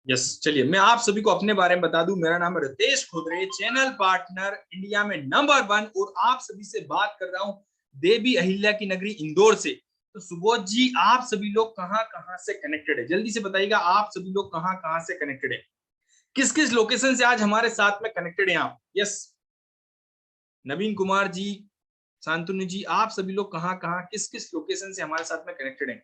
Yes, चलिए मैं आप सभी को अपने बारे में बता दूं। मेरा नाम है रितेश खुदरे, चैनल पार्टनर इंडिया में नंबर 1, और आप सभी से बात कर रहा हूं देवी अहिल्या की नगरी इंदौर से। तो सुबोध जी, आप सभी लोग कहां कहां से कनेक्टेड है, जल्दी से बताइएगा। आप सभी लोग कहां कहां से कनेक्टेड है, किस किस लोकेशन से आज हमारे साथ में कनेक्टेड है आप? यस, नवीन कुमार जी, शांतनु जी, आप सभी लोग कहां कहां किस किस लोकेशन से हमारे साथ में कनेक्टेड है?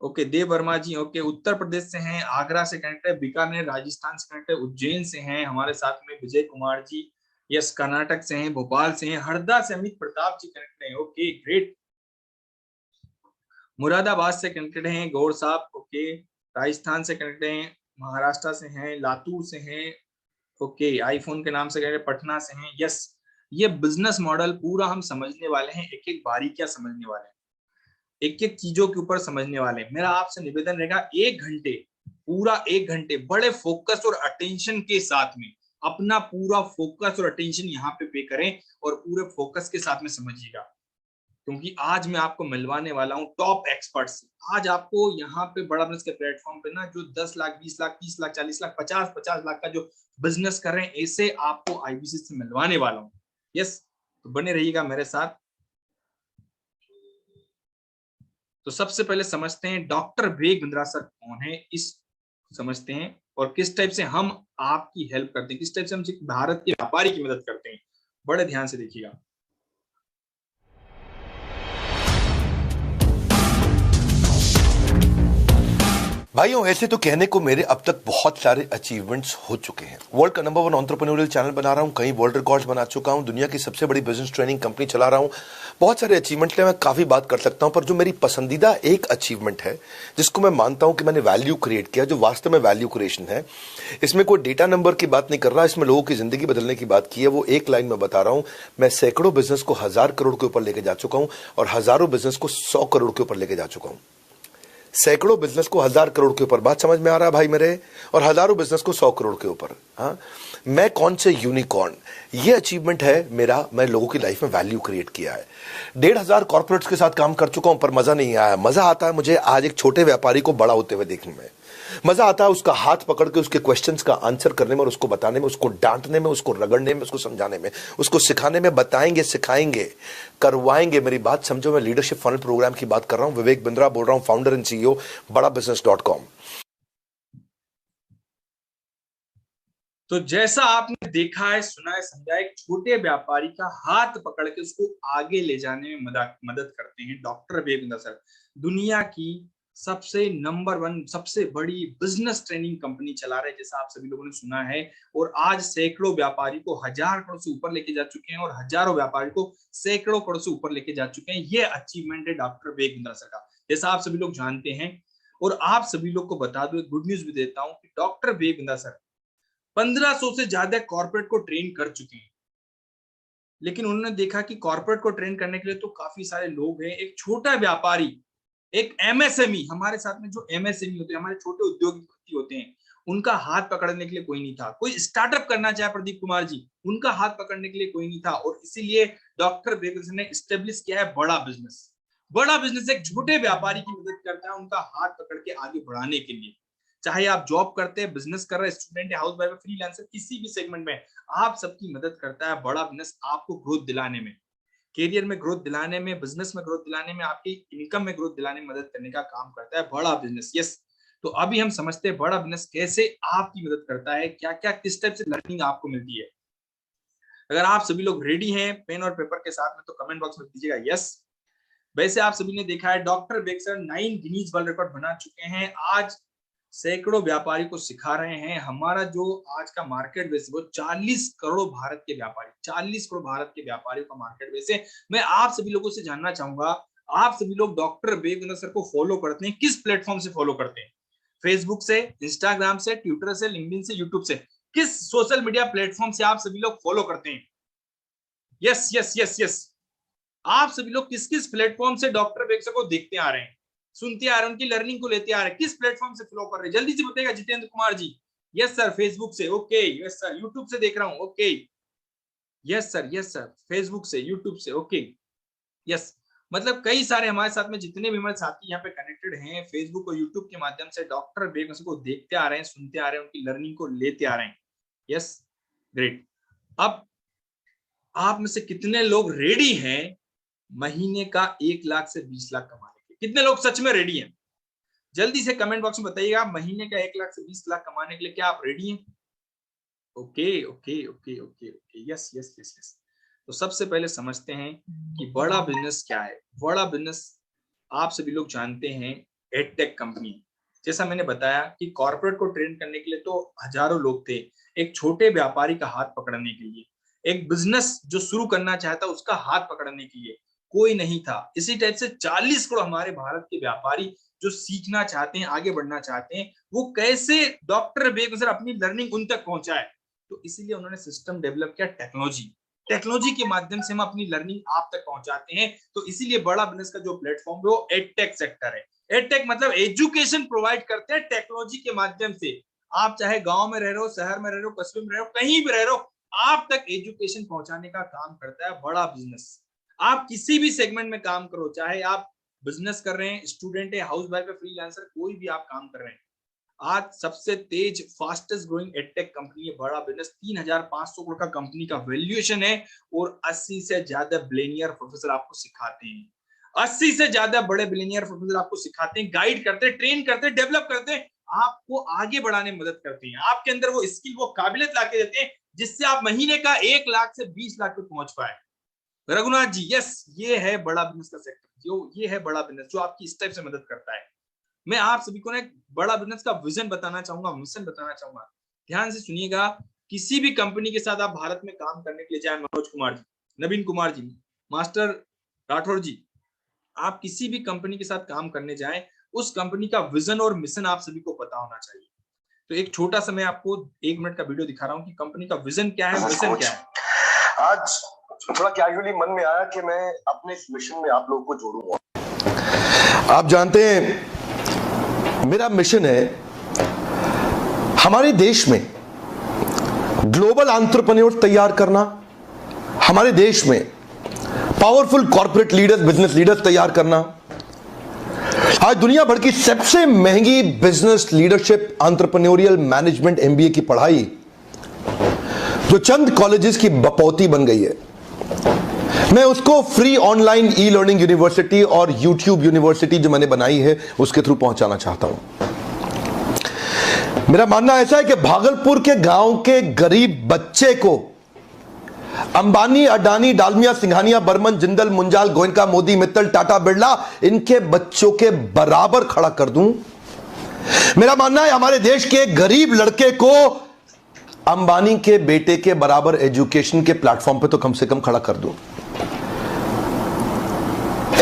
ओके, देव वर्मा जी, ओके, उत्तर प्रदेश से हैं, आगरा से कनेक्ट है, बीकानेर राजस्थान से कनेक्ट है, उज्जैन से हैं हमारे साथ में विजय कुमार जी। यस, कर्नाटक से हैं, भोपाल से हैं, हरदा से अमित प्रताप जी कनेक्टेड हैं। Okay great. मुरादाबाद से कनेक्टेड हैं गौर साहब। ओके, राजस्थान से कनेक्टेड हैं, महाराष्ट्र से हैं, लातूर से हैं। ओके, आईफोन के नाम से कनेक्टेड, पटना से हैं। यस, ये बिजनेस मॉडल पूरा हम समझने वाले हैं, एक एक बारीकियां समझने वाले हैं, एक एक चीजों के ऊपर समझने वाले। मेरा आपसे निवेदन रहेगा, 1 घंटे, पूरा 1 घंटे बड़े फोकस और अटेंशन के साथ में अपना पूरा फोकस और अटेंशन यहाँ पे करें और पूरे फोकस के साथ में समझिएगा, क्योंकि आज मैं आपको मिलवाने वाला हूँ टॉप एक्सपर्ट से। आज आपको यहाँ पे बड़ा बिजनेस के प्लेटफॉर्म पे ना, जो 10 लाख, 20 लाख, 30 लाख, 40 लाख, 50 लाख का जो बिजनेस कर रहे हैं, ऐसे आपको आईबीसी से मिलवाने वाला हूँ। यस, तो बने रहिएगा मेरे साथ। तो सबसे पहले समझते हैं डॉक्टर वेग बिंद्रा सर कौन है, इस समझते हैं, और किस टाइप से हम आपकी हेल्प करते हैं, किस टाइप से हम भारत के व्यापारी की मदद करते हैं। बड़े ध्यान से देखिएगा। भाइयों, ऐसे तो कहने को मेरे अब तक बहुत सारे अचीवमेंट्स हो चुके हैं। वर्ल्ड का नंबर 1 एंटरप्रेन्योरियल चैनल बना रहा हूं, कई वर्ल्ड रिकॉर्ड्स बना चुका हूं, दुनिया की सबसे बड़ी बिजनेस ट्रेनिंग कंपनी चला रहा हूं। बहुत सारे अचीवमेंट्स हैं, मैं काफी बात कर सकता हूं, पर जो मेरी पसंदीदा एक अचीवमेंट है, जिसको मैं मानता हूं कि मैंने वैल्यू क्रिएट किया, जो वास्तव में वैल्यू क्रिएशन है, इसमें कोई डेटा नंबर की बात नहीं कर रहा, इसमें लोगों की जिंदगी बदलने की बात की है। वो एक लाइन में बता रहा हूं, मैं सैकड़ों बिजनेस को 1000 करोड़ के ऊपर लेके जा चुका हूं और हजारों बिजनेस को 100 करोड़ के ऊपर लेके जा चुका हूं। सैकड़ों बिजनेस को 1000 करोड़ के ऊपर, बात समझ में आ रहा है भाई मेरे, और हजारों बिजनेस को 100 करोड़ के ऊपर। हाँ, मैं कौन से यूनिकॉर्न, ये अचीवमेंट है मेरा। मैं लोगों की लाइफ में वैल्यू क्रिएट किया है। 1500 कॉर्पोरेट्स के साथ काम कर चुका हूं, पर मजा नहीं आया। मजा आता है मुझे आज एक छोटे व्यापारी को बड़ा होते हुए देखने में। मजा आता है उसका हाथ पकड़ के उसके क्वेश्चंस का आंसर करने में, और उसको बताने में, उसको डांटने में, उसको रगड़ने में, उसको समझाने में, उसको सिखाने में। बताएंगे, सिखाएंगे, करवाएंगे। मेरी बात समझो, मैं लीडरशिप फनल प्रोग्राम की बात कर रहा हूं। विवेक बिंद्रा बोल रहा हूं, फाउंडर एंड सीईओ badabusiness.com। तो जैसा आपने देखा है, सुना है, समझा, एक छोटे व्यापारी का हाथ पकड़ के उसको आगे ले जाने में मदद करते हैं डॉक्टर वेग बिंद्रा सर। दुनिया की सबसे नंबर 1, सबसे बड़ी बिजनेस ट्रेनिंग कंपनी चला रहे हैं, जैसा आप सभी लोगों ने सुना है। और आज सैकड़ों व्यापारी को 1000 करोड़ से ऊपर लेके जा चुके हैं, और हजारों व्यापारी को सैकड़ों करोड़ से ऊपर लेके जा चुके हैं। ये अचीवमेंट है डॉक्टर वेग बिंद्रा सर का, जैसा आप सभी लोग जानते हैं। और आप सभी लोग को बता दो, एक गुड न्यूज भी देता हूं कि डॉक्टर वेग बिंद्रा सर 1500 से ज्यादा कॉर्पोरेट को ट्रेन कर चुके हैं। लेकिन उन्होंने देखा कि कॉर्पोरेट को ट्रेन करने के लिए तो काफी सारे लोग हैं, एक छोटा व्यापारी, एक एमएसएमई, हमारे साथ में जो एमएसएमई होते हैं, हमारे छोटे उद्योगपति होते हैं, उनका हाथ पकड़ने के लिए कोई नहीं था। कोई स्टार्टअप करना चाहे प्रदीप कुमार जी, उनका हाथ पकड़ने के लिए कोई नहीं था। और इसीलिए डॉक्टर बेगस ने स्टेब्लिश किया है बड़ा बिजनेस। बड़ा बिजनेस एक छोटे व्यापारी की मदद करता है, उनका हाथ पकड़ के आगे बढ़ाने के लिए। चाहे आप जॉब करते हैं, बिजनेस कर रहे हैं, स्टूडेंट है, हाउस वाइफ, फ्रीलांसर, किसी भी सेगमेंट में, आप सबकी मदद करता है बड़ा बिजनेस, आपको ग्रोथ दिलाने में, कैरियर में ग्रोथ दिलाने में, बिजनेस में ग्रोथ दिलाने में, आपकी इनकम में ग्रोथ दिलाने में मदद करने का काम करता है बड़ा बिजनेस। यस, तो अभी हम समझते हैं बड़ा बिजनेस कैसे आपकी मदद करता है, क्या क्या किस टाइप से लर्निंग आपको मिलती है। अगर आप सभी लोग रेडी हैं पेन और पेपर के साथ में, तो कमेंट बॉक्स में दीजिएगा यस। वैसे आप सभी ने देखा है, डॉक्टर बेक्सर 9 गिनीज वर्ल्ड रिकॉर्ड बना चुके हैं। आज सैकड़ों व्यापारी को सिखा रहे हैं। हमारा जो आज का मार्केट बेस, वो 40 करोड़ भारत के व्यापारी, 40 करोड़ भारत के व्यापारियों का मार्केट बेस है। मैं आप सभी लोगों से जानना चाहूंगा, आप सभी लोग डॉक्टर वेग बिंद्रा सर को फॉलो करते हैं, किस प्लेटफॉर्म से फॉलो करते हैं? फेसबुक से, इंस्टाग्राम से, ट्विटर से, लिंक्डइन से, यूट्यूब से, किस सोशल मीडिया प्लेटफॉर्म से आप सभी लोग फॉलो करते हैं? यस यस यस यस, आप सभी लोग किस किस प्लेटफॉर्म से डॉक्टर वेग सर को देखते आ रहे हैं, सुनते आ रहे हैं, उनकी लर्निंग को लेते आ रहे हैं, किस प्लेटफॉर्म से फॉलो कर रहे हैं? जल्दी से बताइएगा Jitendra Kumar ji. Yes sir, Facebook से। ओके, यस सर, यूट्यूब से देख रहा हूं। Okay, yes sir, yes sir, Facebook से, यूट्यूब से। ओके, यस, मतलब कई सारे हमारे साथ में जितने भी हमारे साथी यहाँ पे कनेक्टेड हैं फेसबुक और यूट्यूब के माध्यम से डॉक्टर बेगम को देखते आ रहे हैं, सुनते आ रहे हैं, उनकी लर्निंग को लेते आ रहे हैं। Yes, great. अब आप में से कितने लोग रेडी हैं महीने का 1 लाख से 20 लाख कमाने के? कितने लोग सच में रेडी हैं? जल्दी से कमेंट बॉक्स में बताइएगा, महीने का 1 लाख से 20 लाख कमाने के लिए क्या आप रेडी हैं? Okay okay okay okay okay, yes yes yes yes. तो सबसे पहले समझते हैं कि बड़ा बिजनेस क्या है। बड़ा बिजनेस आप सभी लोग जानते हैं, एडटेक कंपनी। जैसा मैंने बताया कि कॉर्पोरेट को ट्रेन करने के लिए तो हजारों लोग थे, एक छोटे व्यापारी का हाथ पकड़ने के लिए, एक बिजनेस जो शुरू करना चाहता उसका हाथ पकड़ने के लिए कोई नहीं था। इसी टाइप से 40 करोड़ हमारे भारत के व्यापारी जो सीखना चाहते हैं, आगे बढ़ना चाहते हैं, वो कैसे डॉक्टर बेगम सर अपनी लर्निंग उन तक पहुंचाए। तो इसीलिए उन्होंने सिस्टम डेवलप किया, टेक्नोलॉजी के माध्यम से हम अपनी लर्निंग आप तक पहुंचाते हैं। तो इसीलिए बड़ा बिजनेस का जो प्लेटफॉर्म है वो एडटेक सेक्टर है। एडटेक मतलब एजुकेशन प्रोवाइड करते हैं टेक्नोलॉजी के माध्यम से। आप चाहे गांव में रह रहे हो, शहर में रह रहे हो, कस्बे में रह रहे हो, कहीं भी रह रहे हो, आप तक एजुकेशन पहुंचाने का काम करता है बड़ा बिजनेस। आप किसी भी सेगमेंट में काम करो, चाहे आप बिजनेस कर रहे हैं, स्टूडेंट है, हाउस वाइफ है, फ्रीलांसर, कोई भी आप काम कर रहे हैं, आज सबसे तेज फास्टेस्ट ग्रोइंग एडटेक कंपनी है बड़ा बिजनेस। 3,500 करोड़ का कंपनी का वैल्यूएशन है और 80 से ज्यादा बिलियनियर प्रोफेसर आपको सिखाते हैं। 80 से ज्यादा बड़े बिलियनियर प्रोफेसर आपको सिखाते हैं, गाइड करते हैं, ट्रेन करते हैं, डेवलप करते हैं, आपको आगे बढ़ाने में मदद करते हैं। आपके अंदर वो स्किल, वो काबिलियत लाके देते हैं जिससे आप महीने का 1 लाख से 20 लाख पे पहुंच पाए। रघुनाथ जी, यस, ये है बड़ा बिजनेस का सेक्टर, जो ये है बड़ा बिजनेस जो आपकी इस टाइप से मदद करता है। मैं आप सभी को ना एक बड़ा बिजनेस का विजन बताना चाहूंगा, मिशन बताना चाहूंगा। ध्यान से सुनिएगा, किसी भी कंपनी के साथ आप भारत में काम करने के लिए जाए, मनोज कुमार जी, नवीन कुमार जी, मास्टर राठौर जी, आप किसी भी कंपनी के साथ काम करने जाएं, उस कंपनी का विजन और मिशन आप सभी को पता होना चाहिए। तो एक छोटा सा मैं आपको 1 मिनट का वीडियो दिखा रहा हूँ कि कंपनी का विजन क्या है, मिशन क्या है। आज थोड़ा कैजुअली मन में आया कि मैं अपने इस मिशन में आप लोगों को जोड़ूंगा। आप जानते हैं मेरा मिशन है हमारे देश में ग्लोबल एंटरप्रेन्योर तैयार करना, हमारे देश में powerful corporate leaders, business leaders तैयार करना। आज दुनिया भर की सबसे महंगी business leadership entrepreneurial management MBA की पढ़ाई जो चंद कॉलेजेस की बपौती बन गई है, मैं उसको free online e learning university और यूट्यूब यूनिवर्सिटी जो मैंने बनाई है उसके थ्रू पहुंचाना चाहता हूं। मेरा मानना ऐसा है कि भागलपुर के गांव के गरीब बच्चे को अंबानी, अडानी, डालमिया, सिंघानिया, बर्मन, जिंदल, मुंजाल, गोयनका, मोदी, मित्तल, टाटा, बिरला, इनके बच्चों के बराबर खड़ा कर दूं। मेरा मानना है हमारे देश के गरीब लड़के को अंबानी के बेटे के बराबर एजुकेशन के प्लेटफॉर्म पे तो कम से कम खड़ा कर दूं।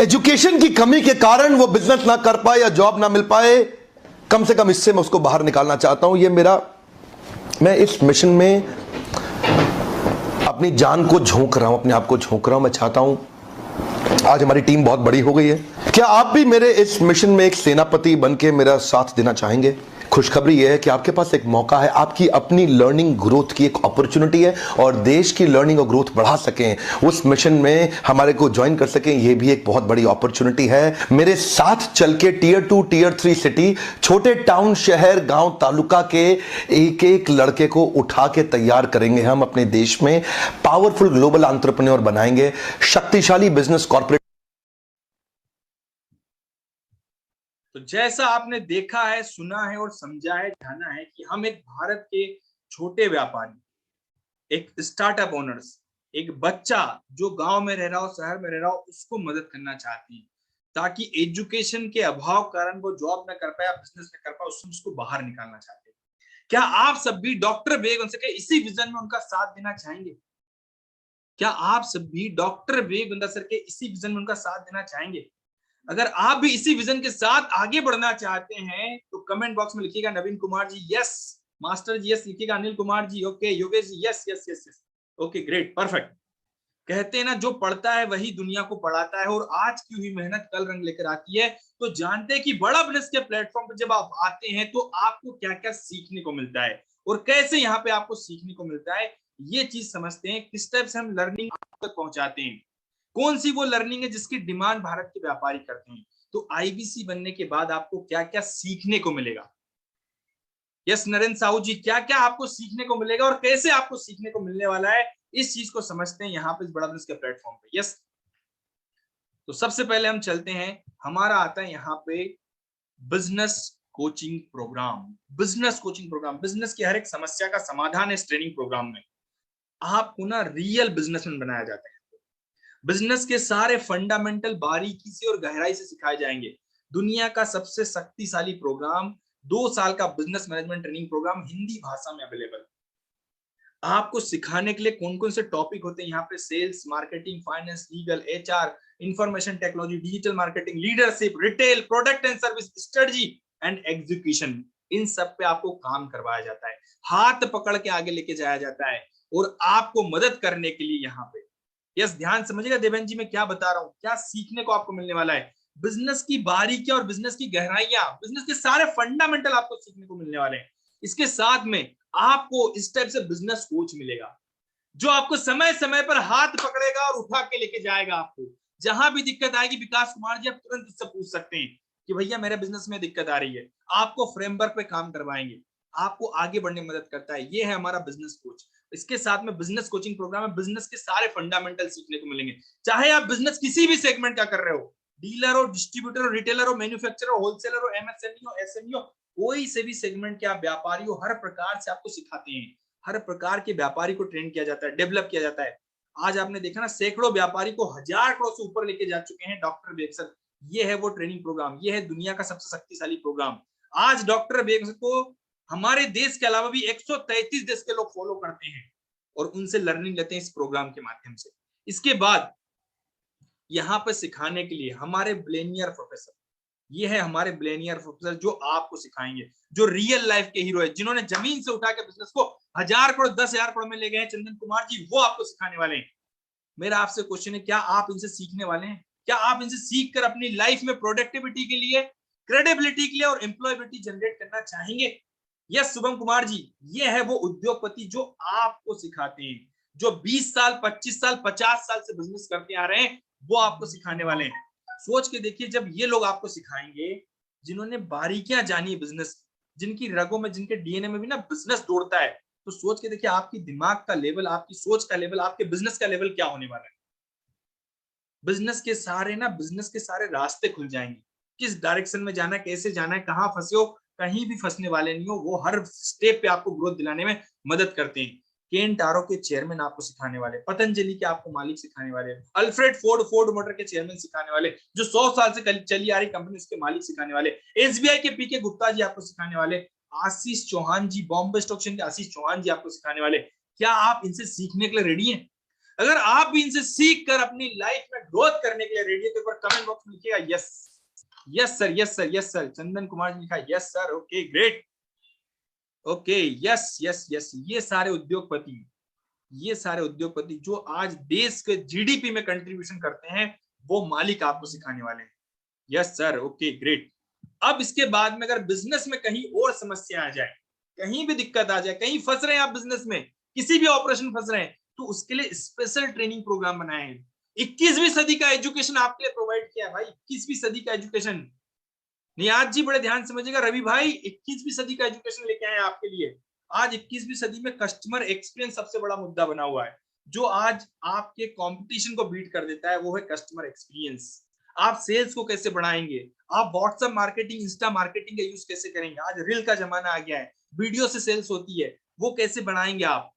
एजुकेशन की कमी के कारण वो बिजनेस ना कर पाए या जॉब ना मिल पाए, कम से कम इससे मैं उसको बाहर निकालना चाहता हूं। मैं इस मिशन में अपनी जान को झोंक रहा हूं, अपने आप को झोंक रहा हूं। मैं चाहता हूं, आज हमारी टीम बहुत बड़ी हो गई है, क्या आप भी मेरे इस मिशन में एक सेनापति बनके मेरा साथ देना चाहेंगे? खुशखबरी यह है कि आपके पास एक मौका है, आपकी अपनी लर्निंग ग्रोथ की एक अपॉर्चुनिटी है और देश की लर्निंग और ग्रोथ बढ़ा सकें, उस मिशन में हमारे को ज्वाइन कर सकें, यह भी एक बहुत बड़ी अपॉर्चुनिटी है। मेरे साथ चल के टियर 2, टियर 3 सिटी, छोटे टाउन, शहर, गांव, तालुका के एक एक लड़के को उठा के तैयार करेंगे हम अपने देश में, पावरफुल ग्लोबल एंटरप्रेन्योर बनाएंगे, शक्तिशाली बिजनेस कॉर्पोरेट। तो जैसा आपने देखा है, सुना है और समझा है, जाना है कि हम एक भारत के छोटे व्यापारी, एक स्टार्टअप ओनर्स, एक बच्चा जो गांव में रह रहा हो, शहर में रह रहा हो, उसको मदद करना चाहती है ताकि एजुकेशन के अभाव कारण वो जॉब न कर पाए, बिजनेस न कर पाए, उसको बाहर निकालना चाहते हैं। क्या आप सब भी डॉक्टर बेगम सर इसी विजन में उनका साथ देना चाहेंगे? क्या आप सब भी डॉक्टर बेगम सर के इसी विजन में उनका साथ देना चाहेंगे? अगर आप भी इसी विजन के साथ आगे बढ़ना चाहते हैं तो कमेंट बॉक्स में लिखिएगा Naveen Kumar ji yes, master ji yes लिखिएगा, Anil Kumar ji okay, Yogesh ji yes yes yes yes, okay great perfect. कहते हैं ना, जो पढ़ता है वही दुनिया को पढ़ाता है और आज की हुई मेहनत कल रंग लेकर आती है। तो जानते हैं कि बड़ा बिजनेस के प्लेटफॉर्म पर जब आप आते हैं तो आपको क्या क्या सीखने को मिलता है और कैसे यहाँ पे आपको सीखने को मिलता है, ये चीज समझते हैं, किस टाइप से हम लर्निंग तक पहुंचाते हैं। कौन सी वो लर्निंग है जिसकी डिमांड भारत के व्यापारी करते हैं। तो आईबीसी बनने के बाद आपको क्या क्या सीखने को मिलेगा। यस नरेंद्र साहू जी, क्या क्या आपको सीखने को मिलेगा और कैसे आपको सीखने को मिलने वाला है, इस चीज को समझते हैं यहाँ पे इस बड़ा बिजनेस के प्लेटफॉर्म पे। यस, तो सबसे पहले हम चलते हैं, हमारा आता है यहाँ पे business coaching program. Business coaching program, business की हर एक समस्या का समाधान इस ट्रेनिंग प्रोग्राम में। आपको ना रियल बिजनेसमैन बनाया जाता है। बिजनेस के सारे फंडामेंटल बारीकी से और गहराई से सिखाए जाएंगे। दुनिया का सबसे शक्तिशाली प्रोग्राम, 2 साल का business management training program, Hindi भाषा में अवेलेबल। आपको सिखाने के लिए कौन कौन से टॉपिक होते हैं यहाँ पे, sales, marketing, finance, legal, HR, information technology, digital marketing, leadership, retail, product and service, strategy and execution. इन सब पे आपको काम करवाया जाता है, हाथ पकड़ के आगे लेके जाया जाता है और आपको मदद करने के लिए यहाँ पे। यस, ध्यान समझिएगा देवेंद्र जी मैं क्या बता रहा हूँ, क्या सीखने को आपको मिलने वाला है। बिजनेस की बारीकियां और बिजनेस की गहराइयां, बिजनेस के सारे फंडामेंटल आपको सीखने को मिलने वाले हैं। इसके साथ में आपको इस टाइप से बिजनेस कोच मिलेगा जो आपको समय समय पर हाथ पकड़ेगा और उठा के लेके जाएगा। आपको जहां भी दिक्कत आएगी, विकास कुमार जी आप तुरंत इससे पूछ सकते हैं कि भैया मेरे बिजनेस में दिक्कत आ रही है, आपको फ्रेमवर्क पे काम करवाएंगे, आपको आगे बढ़ने में मदद करता है। ये है हमारा बिजनेस कोच। इसके साथ में बिजनेस कोचिंग प्रोग्राम है, बिजनेस के सारे फंडामेंटल सीखने को मिलेंगे। चाहे आप बिजनेस किसी भी सेगमेंट का कर रहे हो, डीलर हो, डिस्ट्रीब्यूटर हो, रिटेलर हो, मैन्युफैक्चरर हो, होलसेलर हो, एमएसएमई हो, एसएमई हो, कोई से भी सेगमेंट के आप व्यापारी हो, हर प्रकार से आपको सिखाते हैं। हर प्रकार के व्यापारी को ट्रेन किया जाता है, डेवलप किया जाता है। आज आपने देखा ना, सैकड़ों व्यापारी को 1000 करोड़ से ऊपर लेके जा चुके हैं डॉक्टर बेगसर। ये है वो ट्रेनिंग प्रोग्राम, ये है दुनिया का सबसे शक्तिशाली प्रोग्राम। आज डॉक्टर बेगसर को हमारे देश के अलावा भी 133 देश के लोग फॉलो करते हैं और उनसे लर्निंग लेते हैं इस प्रोग्राम के माध्यम से। इसके बाद यहाँ पे सिखाने के लिए हमारे बिलियनियर प्रोफेसर, ये है हमारे बिलियनियर प्रोफेसर जो आपको सिखाएंगे, जो रियल लाइफ के हीरो है, जिन्होंने जमीन से उठा के बिजनेस को 1000 करोड़ 10,000 करोड़ में ले गए हैं, चंदन कुमार जी, वो आपको सिखाने वाले हैं। मेरा आपसे क्वेश्चन है, क्या आप इनसे सीखने वाले हैं? क्या आप इनसे सीख कर अपनी लाइफ में प्रोडक्टिविटी के लिए, क्रेडिबिलिटी के लिए और एम्प्लॉयबिलिटी जनरेट करना चाहेंगे? यस शुभम कुमार जी, ये है वो उद्योगपति जो आपको सिखाते हैं, जो 20 साल 25 साल 50 साल से बिजनेस करते आ रहे हैं, वो आपको सिखाने वाले हैं। सोच के देखिए, जब ये लोग आपको सिखाएंगे, जिन्होंने बारीकियां जानी है बिजनेस, जिनकी रगों में, जिनके डीएनए में भी ना बिजनेस दौड़ता है, तो सोच के देखिए आपकी दिमाग का लेवल, आपकी सोच का लेवल, आपके बिजनेस का लेवल क्या होने वाला है। बिजनेस के सारे रास्ते खुल जाएंगे, किस डायरेक्शन में जाना है, कैसे जाना है, कहाँ फंसे हो, कहीं भी फंसने वाले नहीं हो। वो हर स्टेप पे आपको ग्रोथ दिलाने में मदद करते हैं। केन टारो के चेयरमैन आपको सिखाने वाले, पतंजलि के आपको मालिक सिखाने वाले, अल्फ्रेड फोर्ड मोटर के चेयरमैन सिखाने वाले, जो 100 साल से चली आ रही कंपनी उसके मालिक सिखाने वाले, एसबीआई के पीके गुप्ता जी आपको सिखाने वाले, आशीष चौहान जी, बॉम्बे स्टॉक एक्सचेंज के आशीष चौहान जी आपको सिखाने वाले। क्या आप इनसे सीखने के लिए रेडी हैं? अगर आप भी इनसे सीख कर अपनी लाइफ में ग्रोथ करने के लिए रेडी है तो एक बार कमेंट बॉक्स में लिखिएगा yes, yes sir, yes sir, yes sir. Chandan Kumar ji लिखा yes sir, okay great, okay yes yes yes. ये सारे उद्योगपति जो आज देश के जीडीपी में कंट्रीब्यूशन करते हैं, वो मालिक आपको सिखाने वाले हैं। Yes sir, okay great. अब इसके बाद में अगर बिजनेस में कहीं और समस्या आ जाए, कहीं भी दिक्कत आ जाए, कहीं फंस रहे हैं आप बिजनेस में, किसी भी ऑपरेशन फंस रहे हैं, तो उसके लिए स्पेशल ट्रेनिंग प्रोग्राम बनाए हैं। 21वीं सदी का एजुकेशन आपके लिए प्रोवाइड किया है भाई, 21वीं सदी का एजुकेशन। नियाज जी बड़े ध्यान समझिएगा, रवि भाई 21वीं सदी का एजुकेशन लेके आए आपके लिए। आज 21वीं सदी में कस्टमर एक्सपीरियंस सबसे बड़ा मुद्दा बना हुआ है। जो आज आपके कंपटीशन को बीट कर देता है वो है कस्टमर एक्सपीरियंस। आप सेल्स को कैसे बढ़ाएंगे, आप व्हाट्सएप मार्केटिंग, इंस्टा मार्केटिंग का यूज कैसे करेंगे, आज रील का जमाना आ गया है, वीडियो से सेल्स होती है, वो कैसे बढ़ाएंगे आप।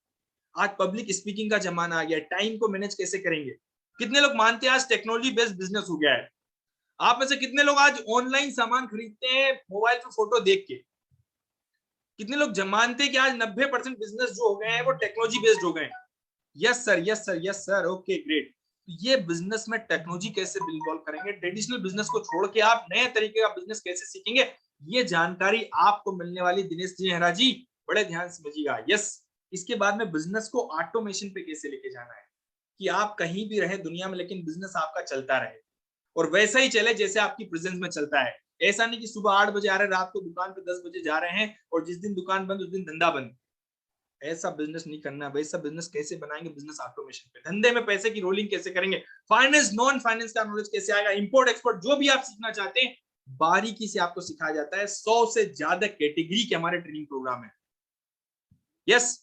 आज पब्लिक स्पीकिंग का जमाना आ गया है, टाइम को मैनेज कैसे करेंगे। कितने लोग मानते हैं आज टेक्नोलॉजी बेस्ड बिजनेस हो गया है? आप में से कितने लोग आज ऑनलाइन सामान खरीदते हैं मोबाइल पर फोटो देख के? कितने लोग मानते हैं कि आज 90% बिजनेस जो हो गए हैं वो टेक्नोलॉजी बेस्ड हो गए हैं? Yes sir, yes sir, yes sir, okay great. ये बिजनेस में टेक्नोलॉजी कैसे इन्वॉल्व करेंगे, ट्रेडिशनल बिजनेस को छोड़ के आप नए तरीके का बिजनेस कैसे सीखेंगे, ये जानकारी आपको मिलने वाली। दिनेश जी नेहरा जी बड़े ध्यान से समझिएगा। यस, इसके बाद में बिजनेस को ऑटोमेशन पे कैसे लेके जाना है कि आप कहीं भी रहे दुनिया में, लेकिन बिजनेस आपका चलता रहे और वैसा ही चले जैसे आपकी प्रेजेंस में चलता है। ऐसा नहीं कि सुबह 8 बजे आ रहे, रात को दुकान पे 10 बजे जा रहे हैं और जिस दिन दुकान बंद उस दिन धंधा बंद। ऐसा बिजनेस नहीं करना है। वैसा बिजनेस कैसे बनाएंगे, बिजनेस ऑटोमेशन पे, धंधे में पैसे की रोलिंग कैसे करेंगे, फाइनेंस नॉन फाइनेंस का नॉलेज कैसे आएगा, इंपोर्ट एक्सपोर्ट, जो भी आप सीखना चाहते हैं बारीकी से आपको सिखाया जाता है। 100 से ज्यादा कैटेगरी के हमारे ट्रेनिंग प्रोग्राम है। यस,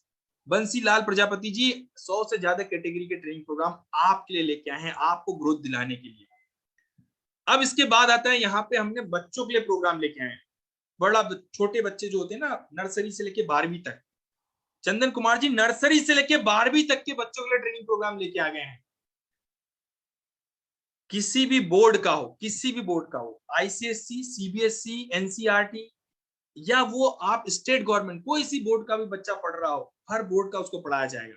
बंसीलाल प्रजापति जी 100 से ज्यादा कैटेगरी के ट्रेनिंग प्रोग्राम आपके लिए लेके आए हैं, आपको ग्रोथ दिलाने के लिए। अब इसके बाद आता है, यहाँ पे हमने बच्चों के लिए प्रोग्राम लेके आए हैं। बड़ा छोटे बच्चे जो होते हैं ना, नर्सरी से लेके 12वीं तक, चंदन कुमार जी नर्सरी से लेके 12वीं तक के बच्चों के लिए ट्रेनिंग प्रोग्राम लेके आ गए हैं। किसी भी बोर्ड का हो, किसी भी बोर्ड का हो, आईसीएससी, सीबीएसई, एनसीईआरटी, या वो आप स्टेट गवर्नमेंट कोई सी बोर्ड का भी बच्चा पढ़ रहा हो, हर बोर्ड का उसको पढ़ाया जाएगा।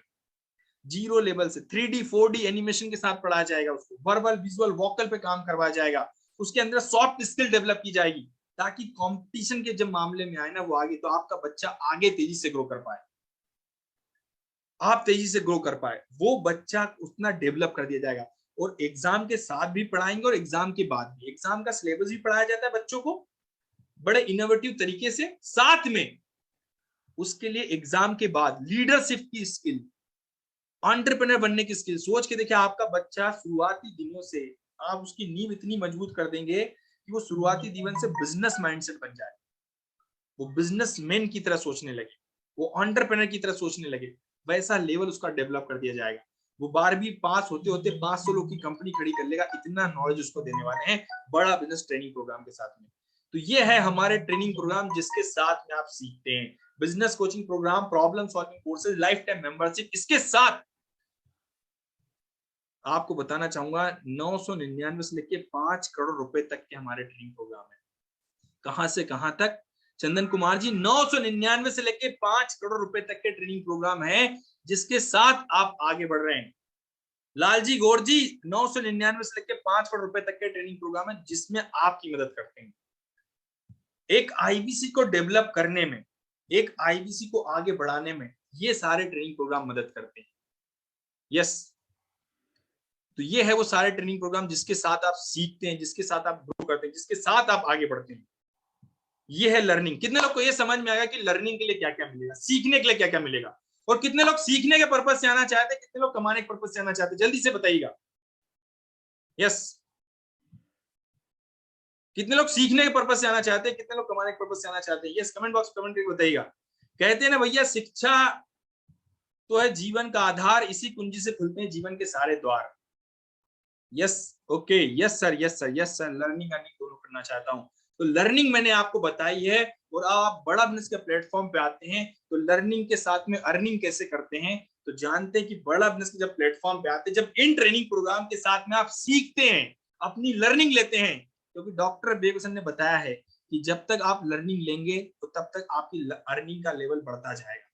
जीरो लेवल से 3D 4D एनिमेशन के साथ पढ़ाया जाएगा उसको, वर्बल विजुअल वोकल पे काम करवाया जाएगा, उसके अंदर सॉफ्ट स्किल डेवलप की जाएगी, ताकि कंपटीशन के जब मामले में आए ना वो आगे, तो आपका बच्चा आगे तेजी से ग्रो कर पाए, आप तेजी से ग्रो कर पाए, वो बच्चा उतना डेवलप कर दिया जाएगा। और एग्जाम के साथ भी पढ़ाएंगे और एग्जाम के बाद भी, एग्जाम का सिलेबस भी पढ़ाया जाता है बच्चों को बड़े इनोवेटिव तरीके से। साथ में उसके लिए एग्जाम के बाद लीडरशिप की स्किल, एंटरप्रेन्योर बनने की स्किल, सोच के देखिए आपका बच्चा शुरुआती दिनों से आप उसकी नींव इतनी मजबूत कर देंगे कि वो शुरुआती जीवन से बिजनेस माइंडसेट बन जाए, वो बिजनेसमैन की तरह सोचने लगे, वो एंटरप्रेन्योर की तरह सोचने लगे, वैसा लेवल उसका डेवलप कर दिया जाएगा। वो 12वीं पास होते होते 500 लोग की कंपनी खड़ी कर लेगा, इतना नॉलेज उसको देने वाले हैं बड़ा बिजनेस ट्रेनिंग प्रोग्राम के साथ में। तो ये है हमारे ट्रेनिंग प्रोग्राम जिसके साथ में आप सीखते हैं business coaching program, problem solving courses, life time membership. इसके साथ आपको बताना चाहूंगा 999 से लेके 5 करोड़ रुपए तक के हमारे ट्रेनिंग प्रोग्राम है। कहां से कहां तक चंदन कुमार जी? 999 से लेके 5 करोड़ रुपए तक के ट्रेनिंग प्रोग्राम है जिसके साथ आप आगे बढ़ रहे हैं। लालजी गौर जी 999 से लेके 5 करोड़ रुपए तक के ट्रेनिंग प्रोग्राम है जिसमें आपकी मदद करते हैं एक आईबीसी को डेवलप करने में, एक आईबीसी को आगे बढ़ाने में। ये सारे ट्रेनिंग प्रोग्राम मदद करते हैं। यस, तो ये है वो सारे ट्रेनिंग प्रोग्राम जिसके साथ आप सीखते हैं, जिसके साथ आप ग्रो करते हैं, जिसके साथ आप आगे बढ़ते हैं। ये है लर्निंग। कितने लोग को ये समझ में आएगा कि लर्निंग के लिए क्या क्या मिलेगा, सीखने के लिए क्या क्या मिलेगा? और कितने लोग सीखने के पर्पज से आना चाहते हैं, कितने लोग कमाने के पर्पज से आना चाहते हैं? जल्दी से बताइएगा। यस, कितने लोग सीखने के पर्पज से आना चाहते हैं, कितने लोग कमाने के पर्पज से आना चाहते हैं? यस, कमेंट बॉक्स कमेंट करके बताइएगा। कहते हैं ना भैया, शिक्षा तो है जीवन का आधार, इसी कुंजी से खुलते हैं जीवन के सारे द्वार। Yes, okay, yes sir, yes sir, yes sir. Learning earning दोनों करना चाहता हूं। तो लर्निंग मैंने आपको बताई है, और आप बड़ा बिजनेस के प्लेटफॉर्म पे आते हैं तो लर्निंग के साथ में अर्निंग कैसे करते हैं तो जानते हैं कि बड़ा बिजनेस के जब प्लेटफॉर्म पे आते हैं, जब इन ट्रेनिंग प्रोग्राम के साथ में आप सीखते हैं, अपनी लर्निंग लेते हैं, क्योंकि डॉक्टर बेगूसराय ने बताया है कि जब तक आप लर्निंग लेंगे तो तब तक आपकी अर्निंग का लेवल बढ़ता जाएगा।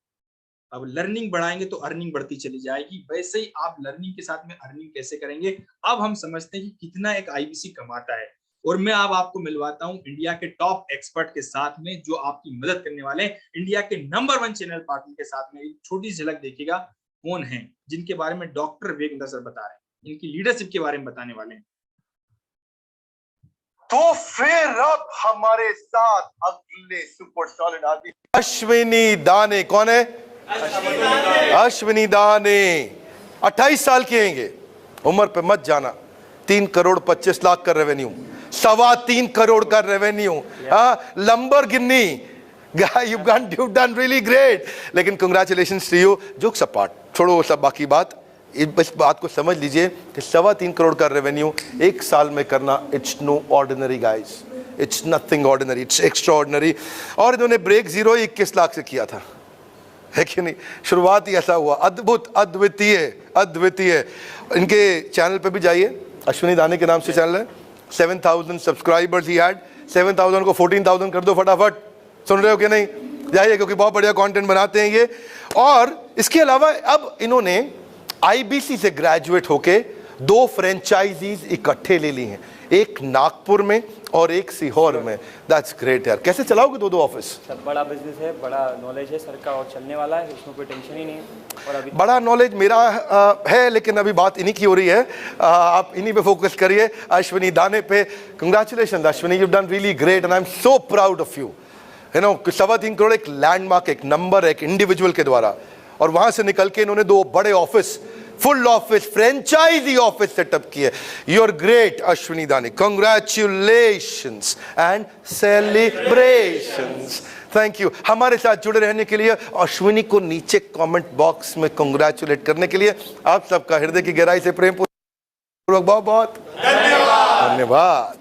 अब लर्निंग बढ़ाएंगे तो अर्निंग बढ़ती चली जाएगी। वैसे ही आप लर्निंग के साथ में अर्निंग कैसे करेंगे, अब हम समझते हैं कि कितना एक आईबीसी कमाता है। और मैं अब आपको मिलवाता हूं इंडिया के टॉप एक्सपर्ट के साथ में जो आपकी मदद करने वाले हैं, इंडिया के नंबर 1 चैनल पार्टनर के साथ में। एक छोटी झलक देखिएगा कौन है जिनके बारे में डॉक्टर वेगेंद्र सर बता रहे हैं, इनकी लीडरशिप के बारे में बताने वाले हैं। तो फिर अब हमारे साथ अगले सुपरस्टार आदि अश्विनी दाने। कौन है? अश्विनी दाने 28 साल के हैं, उम्र पे मत जाना। 3 करोड़ 25 लाख का रेवेन्यू, 3.25 करोड़ का revenue, Lamborghini. You done really great. लेकिन congratulations to you. Jokes apart, छोड़ो सब बाकी बात, इस बात को समझ लीजिए कि 3.25 करोड़ का रेवेन्यू एक साल में करना, it's no ordinary guys, it's nothing ordinary, it's extraordinary. और इन्होंने ब्रेक 0 21 लाख से किया था, है कि नहीं? शुरुआत ही ऐसा हुआ। अद्भुत, अद्वितीय, अद्वितीय। इनके चैनल पे भी जाइए, अश्विनी दाने के नाम से चैनल है। 7,000 सब्सक्राइबर्स ही हैड। 7,000 को 14,000 कर दो फटाफट। सुन रहे हो कि नहीं? जाइए, क्योंकि बहुत बढ़िया कंटेंट बनाते हैं ये। और इसके अलावा अब इन्होंने आईबीसी से ग्रेजुएट होके 2 फ्रेंचाइजीज इकट्ठे ले ली हैं, एक नागपुर में और एक सीहोर में। दैट्स ग्रेट यार। कैसे चलाओगे 2 ऑफिस? सर बड़ा बिजनेस है, बड़ा नॉलेज है सर का, और चलने वाला है, उसमें कोई टेंशन ही नहीं है। और अभी बड़ा नॉलेज मेरा है, लेकिन अभी बात इन्हीं की हो रही है। आप इन्हीं पे फोकस करिए, अश्विनी दाने पे। Congratulation Ashwini, you done really great and I am so proud of you. You know, 3.25 crore एक लैंडमार्क, एक नंबर, एक इंडिविजुअल के द्वारा। और वहां से निकल के इन्होंने 2 बड़े office, full office, franchise office setup किए। You're great Ashwini Dani, congratulations and celebrations. Thank you. हमारे साथ जुड़े रहने के लिए, अश्विनी को नीचे कमेंट बॉक्स में कंग्रेचुलेट करने के लिए आप सबका हृदय की गहराई से प्रेम पूर्वक बहुत बहुत धन्यवाद।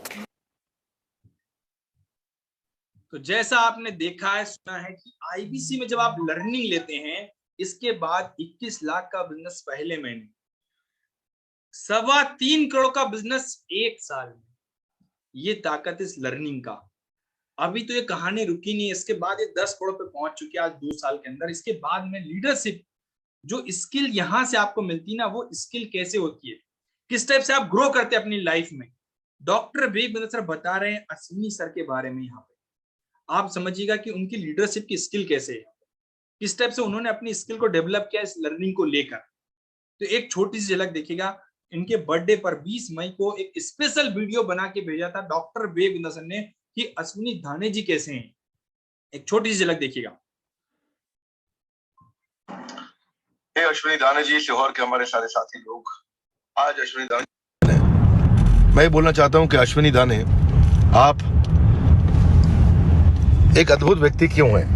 तो जैसा आपने देखा है, सुना है कि आईबीसी में जब आप लर्निंग लेते हैं, इसके बाद 21 लाख का बिजनेस पहले महीने, 3.25 करोड़ का बिजनेस 1 साल में। ये ताकत इस लर्निंग का। अभी तो ये कहानी रुकी नहीं, इसके बाद ये 10 करोड़ पे पहुंच चुकी है आज 2 साल के अंदर। इसके बाद में लीडरशिप, जो स्किल यहां से आपको मिलती है ना, वो स्किल कैसे होती है, किस टाइप से आप ग्रो करते हैं अपनी लाइफ में। डॉक्टर विवेक बिंद्रा सर बता रहे हैं अश्विनी सर के बारे में। यहाँ पे आप समझिएगा कि उनकी लीडरशिप की स्किल कैसे है, किस टाइप से उन्होंने अपनी स्किल को डेवलप किया इस लर्निंग को लेकर। तो एक छोटी सी झलक देखिएगा। इनके बर्थडे पर 20 मई को एक स्पेशल वीडियो बना के भेजा था डॉक्टर विवेक बिंद्रा सर ने कि अश्विनी दाने जी कैसे हैं। एक छोटी सी झलक देखिएगा। अश्विनी दाने जी, सीहोर के हमारे सारे साथी लोग, आज अश्विनी दाने, मैं ये बोलना चाहता हूं कि अश्विनी दाने, आप एक अद्भुत व्यक्ति क्यों हैं?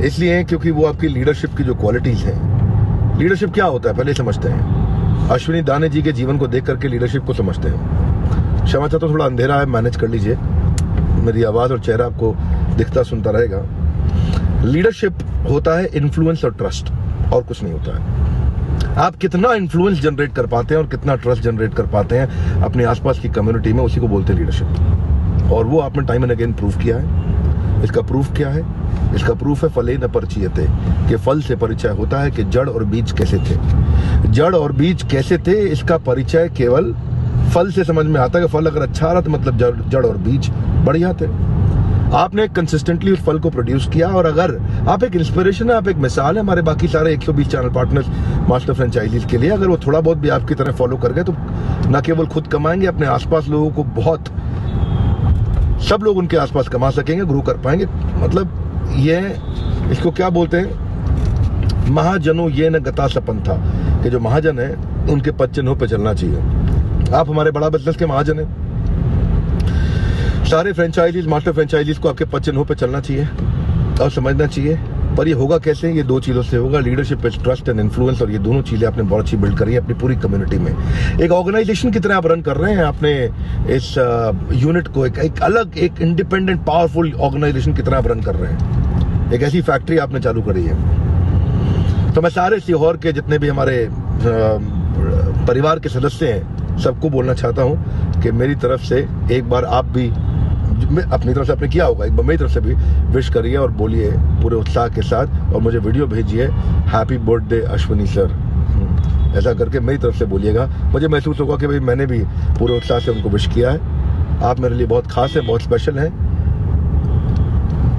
इसलिए क्योंकि वो आपकी लीडरशिप की जो क्वालिटीज हैं। लीडरशिप क्या होता है पहले समझते हैं। अश्विनी दाने जी के जीवन को देख करके लीडरशिप को समझते हैं। क्षमा चाहता हूं, थोड़ा अंधेरा है, मैनेज कर लीजिए। मेरी आवाज और चेहरा आपको दिखता सुनता रहेगा। लीडरशिप होता है इन्फ्लुएंस और ट्रस्ट, और कुछ नहीं होता है। आप कितना इन्फ्लुएंस जनरेट कर पाते हैं और कितना ट्रस्ट जनरेट कर पाते हैं अपने आसपास की कम्युनिटी में, उसी को बोलते हैं लीडरशिप। और वो आपने टाइम एंड अगेन प्रूव किया है। इसका प्रूफ क्या है? इसका प्रूफ है फले न परिचयते, कि फल से परिचय होता है कि जड़ और बीज कैसे थे। जड़ और बीज कैसे थे, इसका परिचय केवल फल से समझ में आता है। कि फल अगर अच्छा रहा तो मतलब जड़ और बीज बढ़िया थे। आपने कंसिस्टेंटली उस फल को प्रोड्यूस किया, और अगर आप एक इंस्पिरेशन है, आप एक मिसाल है हमारे बाकी सारे 120 चैनल पार्टनर्स मास्टर फ्रेंचाइजीज के लिए। अगर वो थोड़ा बहुत भी आपकी तरह फॉलो कर गए तो न केवल खुद कमाएंगे, अपने आसपास लोगों को बहुत, सब लोग उनके आसपास कमा सकेंगे, ग्रो कर पाएंगे। मतलब ये, इसको क्या बोलते हैं, महाजनों ये न गता सपन था, कि जो महाजन है उनके पद चिन्हों पे चलना चाहिए। आप हमारे बड़ा बिजनेस के महाजन हैं। सारे फ्रेंचाइजीज, मास्टर फ्रेंचाइजीज को आपके पद चिन्हों पे चलना चाहिए और समझना चाहिए। पर ये होगा कैसे? ये 2 चीजों से होगा, लीडरशिप, ट्रस्ट एंड इन्फ्लुएंस। और ये दोनों चीजें आपने बहुत अच्छी बिल्ड करी है अपनी पूरी कम्युनिटी में। एक ऑर्गेनाइजेशन की तरह आप रन कर रहे हैं अपने इस यूनिट को, एक अलग, एक इंडिपेंडेंट पावरफुल ऑर्गेनाइजेशन की तरह आप रन कर रहे हैं। एक ऐसी फैक्ट्री आपने चालू करी है। तो मैं सारे सीहोर के जितने भी हमारे परिवार के सदस्य हैं, सबको बोलना चाहता हूं कि मेरी तरफ से एक बार आप भी, अपनी तरफ से आपने किया होगा, एक बार मेरी तरफ से भी विश करिए और बोलिए पूरे उत्साह के साथ, और मुझे वीडियो भेजिए, हैप्पी बर्थडे अश्विनी सर, ऐसा करके मेरी तरफ से बोलिएगा। मुझे महसूस होगा कि भाई मैंने भी पूरे उत्साह से उनको विश किया है। आप मेरे लिए बहुत खास हैं, बहुत स्पेशल हैं,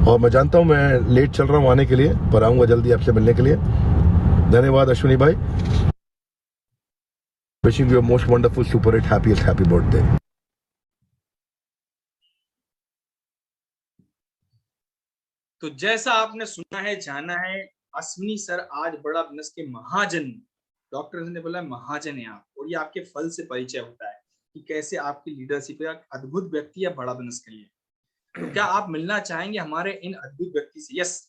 और मैं जानता हूं मैं लेट चल रहा हूं आने के लिए, पर आऊंगा जल्दी आपसे मिलने के लिए। धन्यवाद अश्विनी भाई। Wishing you most wonderful super hit happiest happy birthday. तो जैसा आपने सुना है, जाना है, अश्विनी सर आज बड़ा बिजनेस के महाजन, डॉक्टर ने बोला महाजन है आप, और ये आपके फल से परिचय होता है कि कैसे आपकी लीडरशिप एक अद्भुत व्यक्ति है बड़ा बिजनेस के लिए। तो क्या आप मिलना चाहेंगे हमारे इन अद्भुत व्यक्ति से? यस,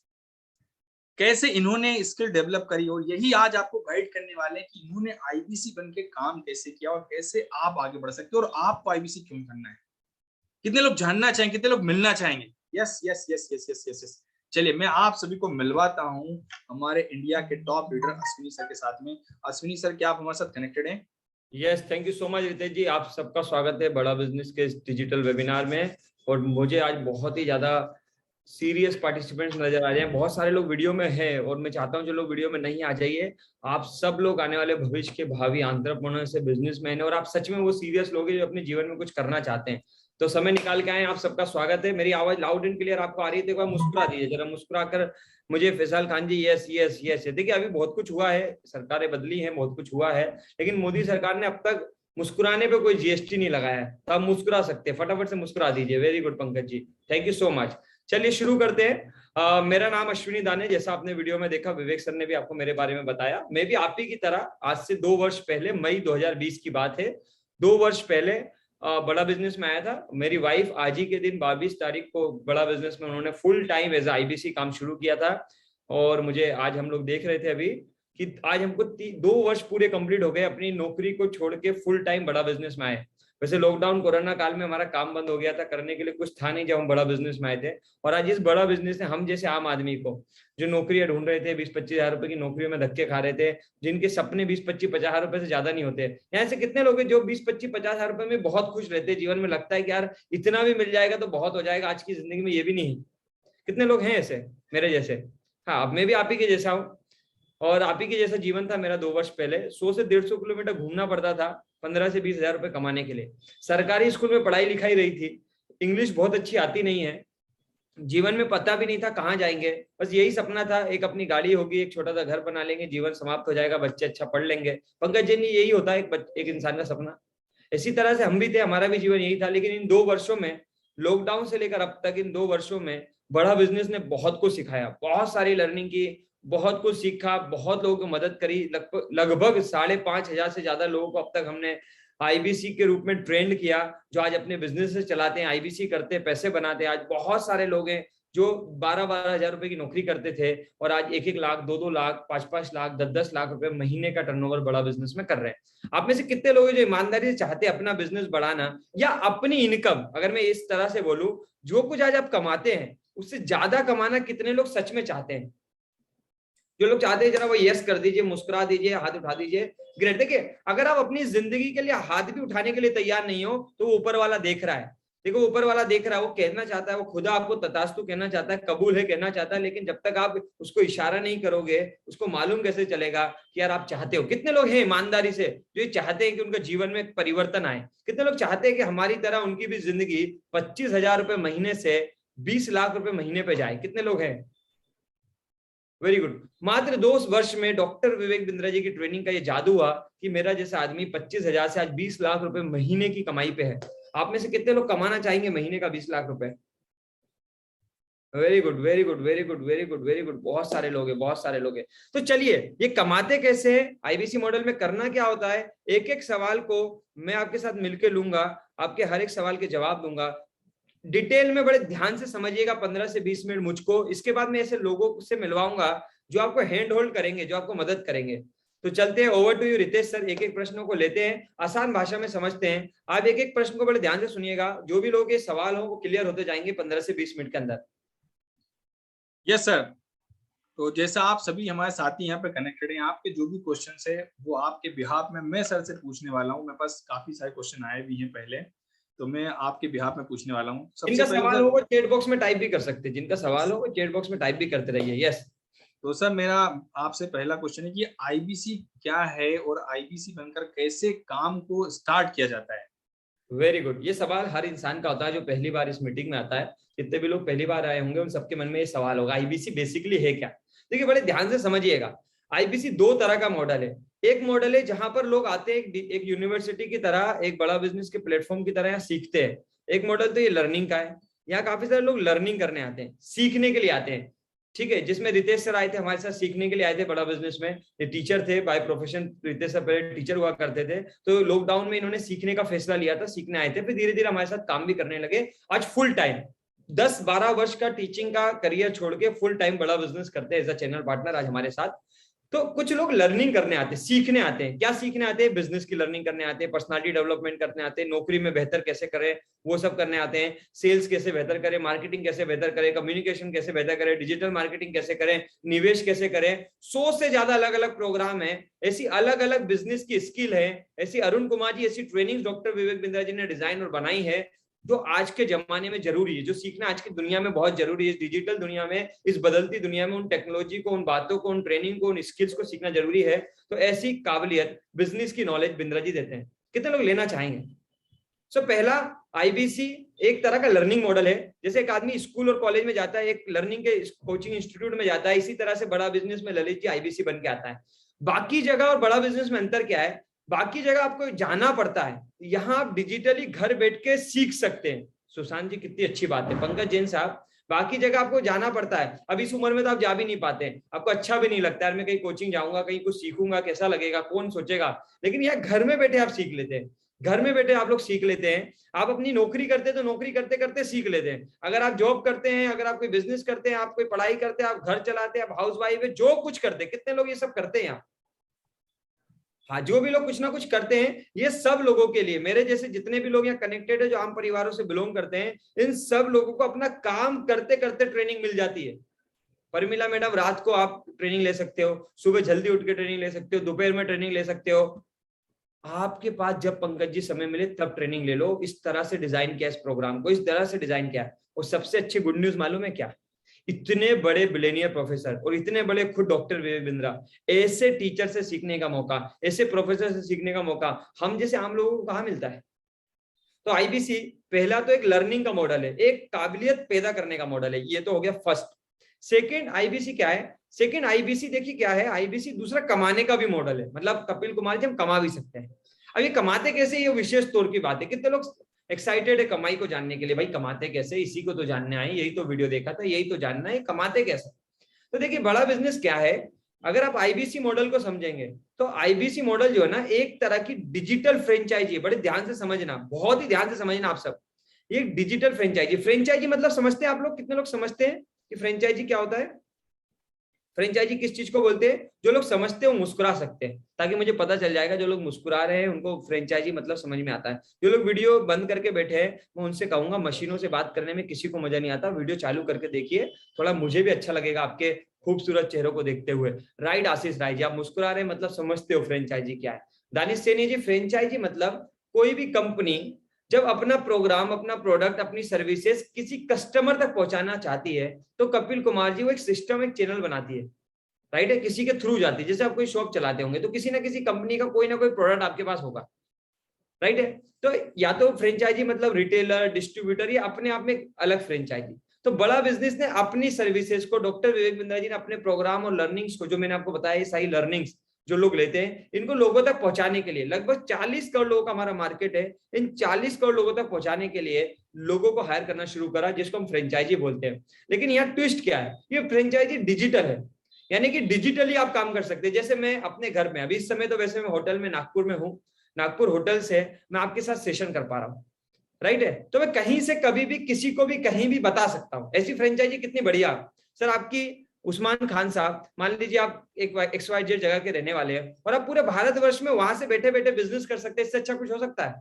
कैसे इन्होंने स्किल डेवलप करी, और यही आज आपको गाइड करने वाले हैं कि इन्होंने आईबीसी बन के काम कैसे किया और कैसे आप आगे बढ़ सकते हो, और आपको आईबीसी क्यों करना है। कितने लोग जानना चाहेंगे, कितने लोग मिलना चाहेंगे? Yes yes yes yes yes yes yes. चलिए मैं आप सभी को मिलवाता हूं हमारे इंडिया के टॉप लीडर अश्विनी सर के साथ में। अश्विनी सर, क्या आप हमारे साथ कनेक्टेड हैं? Yes, thank you so much Ritesh ji. आप सबका स्वागत है बड़ा बिजनेस के डिजिटल वेबिनार में। और मुझे आज बहुत ही ज्यादा सीरियस पार्टिसिपेंट्स नजर आ रहे हैं। बहुत सारे लोग वीडियो में हैं, और मैं चाहता हूं जो लोग वीडियो में नहीं आ जाइए। आप सब लोग आने वाले भविष्य के भावी एंटरप्रेन्योर से बिजनेसमैन है, और आप सच में वो सीरियस लोग हैं जो अपने जीवन में कुछ करना चाहते हैं। तो समय निकाल के आए, आप सबका स्वागत है। मेरी आवाज लाउड एंड क्लियर आपको आ रही है? तो एक बार मुस्कुरा दीजिए जरा, मुस्कुरा कर मुझे फैसल खान जी यस यस यस। देखिए अभी बहुत कुछ हुआ है, सरकारें बदली हैं, बहुत कुछ हुआ है, लेकिन मोदी सरकार ने अब तक मुस्कुराने पे कोई जीएसटी नहीं लगाया है। तो आप मुस्कुरा सकते हैं, फटाफट से मुस्कुरा दीजिए। Very good Pankaj ji, thank you so much. चलिए शुरू करते हैं। मेरा नाम अश्विनी दाने, जैसा आपने वीडियो में देखा विवेक सर ने भी आपको मेरे बारे में बताया। मैं भी आप ही की तरह आज से 2 वर्ष पहले, मई 2020 की बात है, 2 वर्ष पहले बड़ा बिजनेस में आया था। मेरी वाइफ आज ही के दिन 22 तारीख को बड़ा बिजनेस में उन्होंने फुल टाइम एज आईबीसी काम शुरू किया था। और मुझे आज हम लोग देख रहे थे अभी कि आज हमको 2 वर्ष पूरे कंप्लीट हो गए अपनी नौकरी को छोड़ के फुल टाइम बड़ा बिजनेस में आए। वैसे लॉकडाउन कोरोना काल में हमारा काम बंद हो गया था, करने के लिए कुछ था नहीं जब हम बड़ा बिजनेस में आए थे। और आज इस बड़ा बिजनेस ने हम जैसे आम आदमी को जो नौकरियां ढूंढ रहे थे, 20-25 हजार रुपए की नौकरियों में धक्के खा रहे थे, जिनके सपने 20-25-50 हजार रुपए से ज्यादा नहीं होते। यहाँ से कितने लोग हैं जो 20-25-50 हजार रुपए में बहुत खुश रहते हैं, जीवन में लगता है कि यार इतना भी मिल जाएगा तो बहुत हो जाएगा, आज की जिंदगी में ये भी नहीं। कितने लोग हैं ऐसे मेरे जैसे? हाँ, अब मैं भी आप ही के जैसा हूँ और आप ही के जैसा जीवन था मेरा 2 वर्ष पहले। 100 से 150 किलोमीटर घूमना पड़ता था 15 से 20 हजार रुपए कमाने के लिए। सरकारी स्कूल में पढ़ाई लिखाई रही थी, इंग्लिश बहुत अच्छी आती नहीं है, जीवन में पता भी नहीं था कहाँ जाएंगे, बस यही सपना था एक अपनी गाड़ी होगी, एक छोटा सा घर बना लेंगे, जीवन समाप्त हो जाएगा, बच्चे अच्छा पढ़ लेंगे। पंकज जी, यही होता है एक इंसान का सपना। इसी तरह से हम भी थे, हमारा भी जीवन यही था। लेकिन इन 2 वर्षों में, लॉकडाउन से लेकर अब तक, इन 2 वर्षों में बड़ा बिजनेस ने बहुत कुछ सिखाया, बहुत सारी लर्निंग की, बहुत कुछ सीखा, बहुत लोगों को मदद करी। लगभग 5,500 से ज्यादा लोगों को अब तक हमने आईबीसी के रूप में ट्रेंड किया, जो आज अपने बिजनेस चलाते हैं, आईबीसी करते हैं, पैसे बनाते हैं। आज बहुत सारे लोग हैं जो 12-12 हजार रुपए की नौकरी करते थे और आज 1-1 लाख, 2-2 लाख, 5-5 लाख, 10-10 लाख रुपए महीने का टर्नओवर बड़ा बिजनेस में कर रहे हैं। आप में से कितने लोग हैं जो ईमानदारी से चाहते हैं अपना बिजनेस बढ़ाना या अपनी इनकम, अगर मैं इस तरह से बोलूं, जो कुछ आज आप कमाते हैं उससे ज्यादा कमाना कितने लोग सच में चाहते हैं? जो लोग चाहते हैं जरा वो यस कर दीजिए, मुस्कुरा दीजिए, हाथ उठा दीजिए। ग्रेट। देखिए, अगर आप अपनी जिंदगी के लिए हाथ भी उठाने के लिए तैयार नहीं हो तो वो ऊपर वाला देख रहा है। देखो, ऊपर वाला देख रहा है, वो कहना चाहता है, वो खुदा आपको तथास्तु कहना चाहता है, कबूल है कहना चाहता है। लेकिन जब तक आप उसको इशारा नहीं करोगे, उसको मालूम कैसे चलेगा कि यार आप चाहते हो? कितने लोग हैं ईमानदारी से जो चाहते हैं कि उनका जीवन में परिवर्तन आए? कितने लोग चाहते हैं कि हमारी तरह उनकी भी जिंदगी 25,000 रुपए महीने से 20 लाख रुपए महीने पे जाए? कितने लोग हैं? Very good. मात्र 2 वर्ष में डॉक्टर विवेक बिंद्रा जी की ट्रेनिंग का ये जादू हुआ कि मेरा जैसा आदमी 25,000 से आज 20 लाख रुपए महीने की कमाई पे है। आप में से कितने लोग कमाना चाहेंगे महीने का 20 लाख रुपए? Very good, very good, very good, very good, very good. बहुत सारे लोग हैं, बहुत सारे लोग हैं। तो चलिए, ये कमाते कैसे हैं? आईबीसी मॉडल में करना क्या होता है? एक एक सवाल को मैं आपके साथ मिलकर लूंगा, आपके हर एक सवाल के जवाब दूंगा। डिटेल में बड़े ध्यान से समझिएगा 15 से 20 मिनट मुझको। इसके बाद मैं ऐसे लोगों से मिलवाऊंगा जो आपको हैंड होल्ड करेंगे, जो आपको मदद करेंगे। तो चलते हैं, over to you Ritesh sir. एक एक प्रश्नों को लेते हैं, आसान भाषा में समझते हैं। आप एक एक प्रश्न को बड़े ध्यान से सुनिएगा, जो भी लोगों के सवाल हो वो क्लियर होते जाएंगे 15 से 20 मिनट के अंदर। Yes sir. तो जैसा आप सभी हमारे साथी यहाँ पे कनेक्टेड हैं, आपके जो भी क्वेश्चन है वो आपके बिहाफ में मैं सर से पूछने वाला हूँ। मेरे पास काफी सारे क्वेश्चन आए भी हैं पहले, तो मैं आपके बिहाफ में पूछने वाला हूँ। जिनका सवाल हो वो चैट बॉक्स में टाइप भी कर सकते हैं, जिनका सवाल हो वो चैट बॉक्स में टाइप भी करते रहिए। यस। तो सर, मेरा आपसे पहला क्वेश्चन है कि आईबीसी क्या है और आईबीसी बनकर कैसे काम को स्टार्ट किया जाता है? Very good. ये सवाल हर इंसान का होता है जो पहली बार इस मीटिंग में आता है। जितने भी लोग पहली बार आए होंगे उन सबके मन में ये सवाल होगा, आईबीसी बेसिकली है क्या? देखिए, बड़े ध्यान से समझिएगा। आईबीसी 2 तरह का मॉडल है। एक मॉडल है जहां पर लोग आते हैं एक यूनिवर्सिटी की तरह, एक बड़ा बिजनेस के प्लेटफॉर्म की तरह यहाँ सीखते हैं। एक मॉडल तो ये लर्निंग का है। यहाँ काफी सारे लोग लर्निंग करने आते हैं, सीखने के लिए आते हैं। ठीक है, जिसमें रितेश सर आए थे हमारे साथ, सीखने के लिए आए थे बड़ा बिजनेस में। ये टीचर थे बाय प्रोफेशन, रितेश सर पहले टीचर हुआ करते थे। तो लॉकडाउन में इन्होंने सीखने का फैसला लिया था, सीखने आए थे, फिर धीरे धीरे हमारे साथ काम भी करने लगे। आज फुल टाइम 10-12 वर्ष का टीचिंग का करियर छोड़ के फुल टाइम बड़ा बिजनेस करते हैं एज अ चैनल पार्टनर आज हमारे साथ। तो कुछ लोग लर्निंग करने आते हैं, सीखने आते हैं। क्या सीखने आते हैं? बिजनेस की लर्निंग करने आते हैं, पर्सनालिटी डेवलपमेंट करने आते हैं, नौकरी में बेहतर कैसे करें वो सब करने आते हैं, सेल्स कैसे बेहतर करें, मार्केटिंग कैसे बेहतर करें, कम्युनिकेशन कैसे बेहतर करें, डिजिटल मार्केटिंग कैसे करें, निवेश कैसे करें। 100 से ज्यादा अलग अलग प्रोग्राम है, ऐसी अलग अलग बिजनेस की स्किल है, ऐसी अरुण कुमार जी ऐसी ट्रेनिंग डॉक्टर विवेक बिंद्रा जी ने डिजाइन और बनाई है जो आज के जमाने में जरूरी है, जो सीखना आज की दुनिया में बहुत जरूरी है। इस डिजिटल दुनिया में, इस बदलती दुनिया में उन टेक्नोलॉजी को, उन बातों को, उन ट्रेनिंग को, उन स्किल्स को सीखना जरूरी है। तो ऐसी काबिलियत, बिजनेस की नॉलेज बिंद्रा जी देते हैं। कितने लोग लेना चाहेंगे? सो पहला, आईबीसी एक तरह का लर्निंग मॉडल है। जैसे एक आदमी स्कूल और कॉलेज में जाता है, एक लर्निंग के कोचिंग इंस्टीट्यूट में जाता है, इसी तरह से बड़ा बिजनेस में ललित जी आईबीसी बन के आता है। बाकी जगह और बड़ा बिजनेस में अंतर क्या है? बाकी जगह आपको जाना पड़ता है, यहाँ आप डिजिटली घर बैठ के सीख सकते हैं। सुशांत जी कितनी अच्छी बात है। पंकज जैन साहब, बाकी जगह आपको जाना पड़ता है, अब इस उम्र में तो आप जा भी नहीं पाते, आपको अच्छा भी नहीं लगता है, मैं कहीं कोचिंग जाऊंगा, कहीं कुछ सीखूंगा, कैसा लगेगा, कौन सोचेगा, लेकिन यह घर में बैठे आप सीख लेते हैं, घर में बैठे आप लोग सीख लेते हैं। आप अपनी नौकरी करते हैं तो नौकरी करते करते सीख लेते हैं, अगर आप जॉब करते हैं, अगर आप कोई बिजनेस करते हैं, आप कोई पढ़ाई करते हैं, आप घर चलाते हैं, आप हाउस वाइफ है, जो कुछ करते हैं, कितने लोग ये सब करते हैं? हाँ, जो भी लोग कुछ ना कुछ करते हैं, ये सब लोगों के लिए, मेरे जैसे जितने भी लोग यहाँ कनेक्टेड है, जो आम परिवारों से बिलोंग करते हैं, इन सब लोगों को अपना काम करते करते ट्रेनिंग मिल जाती है। परमिला मैडम, रात को आप ट्रेनिंग ले सकते हो, सुबह जल्दी उठ के ट्रेनिंग ले सकते हो, दोपहर में ट्रेनिंग ले सकते हो, आपके पास जब पंकज जी समय मिले तब ट्रेनिंग ले लो। इस तरह से डिजाइन किया इस प्रोग्राम को, इस तरह से डिजाइन किया। और सबसे अच्छी गुड न्यूज मालूम है क्या? इतने बड़े बिलियनियर प्रोफेसर और इतने बड़े खुद डॉक्टर विवेक बिंद्रा, ऐसे टीचर से सीखने का मौका, ऐसे प्रोफेसर से सीखने का मौका हम जैसे आम लोगों को कहाँ मिलता है? तो आईबीसी पहला तो एक लर्निंग का मॉडल है, एक काबिलियत पैदा करने का मॉडल है, ये तो हो गया फर्स्ट। सेकेंड आईबीसी क्या है? सेकेंड आईबीसी देखिए क्या है, आईबीसी दूसरा कमाने का भी मॉडल है, मतलब कपिल कुमार जी हम कमा भी सकते हैं। अब ये कमाते कैसे, ये विशेष तौर की बात है। कितने लोग एक्साइटेड है कमाई को जानने के लिए? भाई कमाते कैसे, इसी को तो जानने आए, यही तो वीडियो देखा था, यही तो जानना है कमाते कैसे। तो देखिए बड़ा बिजनेस क्या है, अगर आप आईबीसी मॉडल को समझेंगे तो आईबीसी मॉडल जो है ना, एक तरह की डिजिटल फ्रेंचाइजी है। बड़े ध्यान से समझना, बहुत ही ध्यान से समझना आप सब, ये डिजिटल फ्रेंचाइजी। फ्रेंचाइजी मतलब समझते हैं आप लोग? कितने लोग समझते हैं कि फ्रेंचाइजी क्या होता है? फ्रेंचाइजी किस चीज को बोलते हैं? जो लोग समझते हैं वो मुस्कुरा सकते हैं, ताकि मुझे पता चल जाएगा जो लोग मुस्कुरा रहे हैं उनको फ्रेंचाइजी मतलब समझ में आता है। जो लोग वीडियो बंद करके बैठे हैं, मैं उनसे कहूंगा मशीनों से बात करने में किसी को मजा नहीं आता, वीडियो चालू करके देखिए, थोड़ा मुझे भी अच्छा लगेगा आपके खूबसूरत चेहरों को देखते हुए। राइट आशीष राय जी, आप मुस्कुरा रहे हैं मतलब समझते हो फ्रेंचाइजी क्या है। दानिश सैनी जी, फ्रेंचाइजी मतलब कोई भी कंपनी जब अपना प्रोग्राम, अपना प्रोडक्ट, अपनी सर्विसेज किसी कस्टमर तक पहुंचाना चाहती है तो कपिल कुमार जी वो एक सिस्टम, एक चैनल बनाती है, राइट है, किसी के थ्रू जाती है। जैसे आप कोई शॉप चलाते होंगे तो किसी ना किसी कंपनी का कोई ना कोई प्रोडक्ट आपके पास होगा, राइट है। तो या तो फ्रेंचाइजी मतलब रिटेलर, डिस्ट्रीब्यूटर, ये अपने आप में अलग फ्रेंचाइजी। तो बड़ा बिजनेस ने अपनी सर्विसेज को, डॉक्टर विवेक बिंद्रा जी ने अपने प्रोग्राम और लर्निंग्स को, जो मैंने आपको बताया ये सारी लर्निंग्स जो लोग लेते हैं, इनको लोगों तक पहुंचाने के लिए, लगभग 40 करोड़ लोगों का हमारा मार्केट है, इन 40 करोड़ लोगों तक पहुंचाने के लिए लोगों को हायर करना शुरू करा, जिसको हम फ्रेंचाइजी बोलते हैं। लेकिन यहाँ ट्विस्ट क्या है, ये फ्रेंचाइजी डिजिटल है, यानी कि डिजिटली आप काम कर सकते हैं। जैसे मैं अपने घर में, अभी इस समय तो वैसे मैं होटल में नागपुर में हूँ, नागपुर होटल से मैं आपके साथ सेशन कर पा रहा हूँ, राइट है। तो मैं कहीं से कभी भी किसी को भी कहीं भी बता सकता हूँ। ऐसी फ्रेंचाइजी कितनी बढ़िया। सर आपकी उस्मान खान साहब, मान लीजिए आप एक XYZ जगह के रहने वाले हैं और आप पूरे भारतवर्ष में वहां से बैठे बैठे बिजनेस कर सकते हैं, इससे अच्छा कुछ हो सकता है?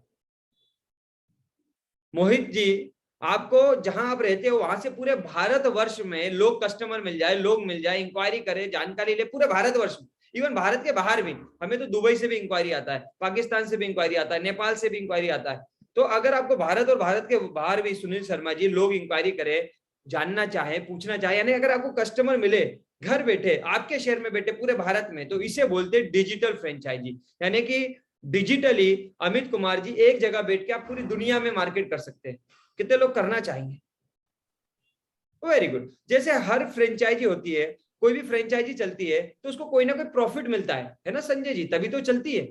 मोहित जी, आपको जहां आप रहते हो वहां से पूरे भारतवर्ष में लोग, कस्टमर मिल जाए, लोग मिल जाए, इंक्वायरी करे, जानकारी ले, पूरे भारतवर्ष में, इवन भारत के बाहर भी। हमें तो दुबई से भी इंक्वायरी आता है, पाकिस्तान से भी इंक्वायरी आता है, नेपाल से भी इंक्वायरी आता है। तो अगर आपको भारत और भारत के बाहर भी, सुनील शर्मा जी, लोग इंक्वायरी करे, जानना चाहे, पूछना चाहे, यानी अगर आपको कस्टमर मिले घर बैठे, आपके शहर में बैठे, पूरे भारत में, तो इसे बोलते हैं डिजिटल फ्रेंचाइजी। यानी कि डिजिटली अमित कुमार जी एक जगह बैठ के आप पूरी दुनिया में मार्केट कर सकते हैं। कितने लोग करना चाहेंगे? Very good. जैसे हर फ्रेंचाइजी होती है, कोई भी फ्रेंचाइजी चलती है तो उसको कोई ना कोई प्रॉफिट मिलता है ना संजय जी, तभी तो चलती है।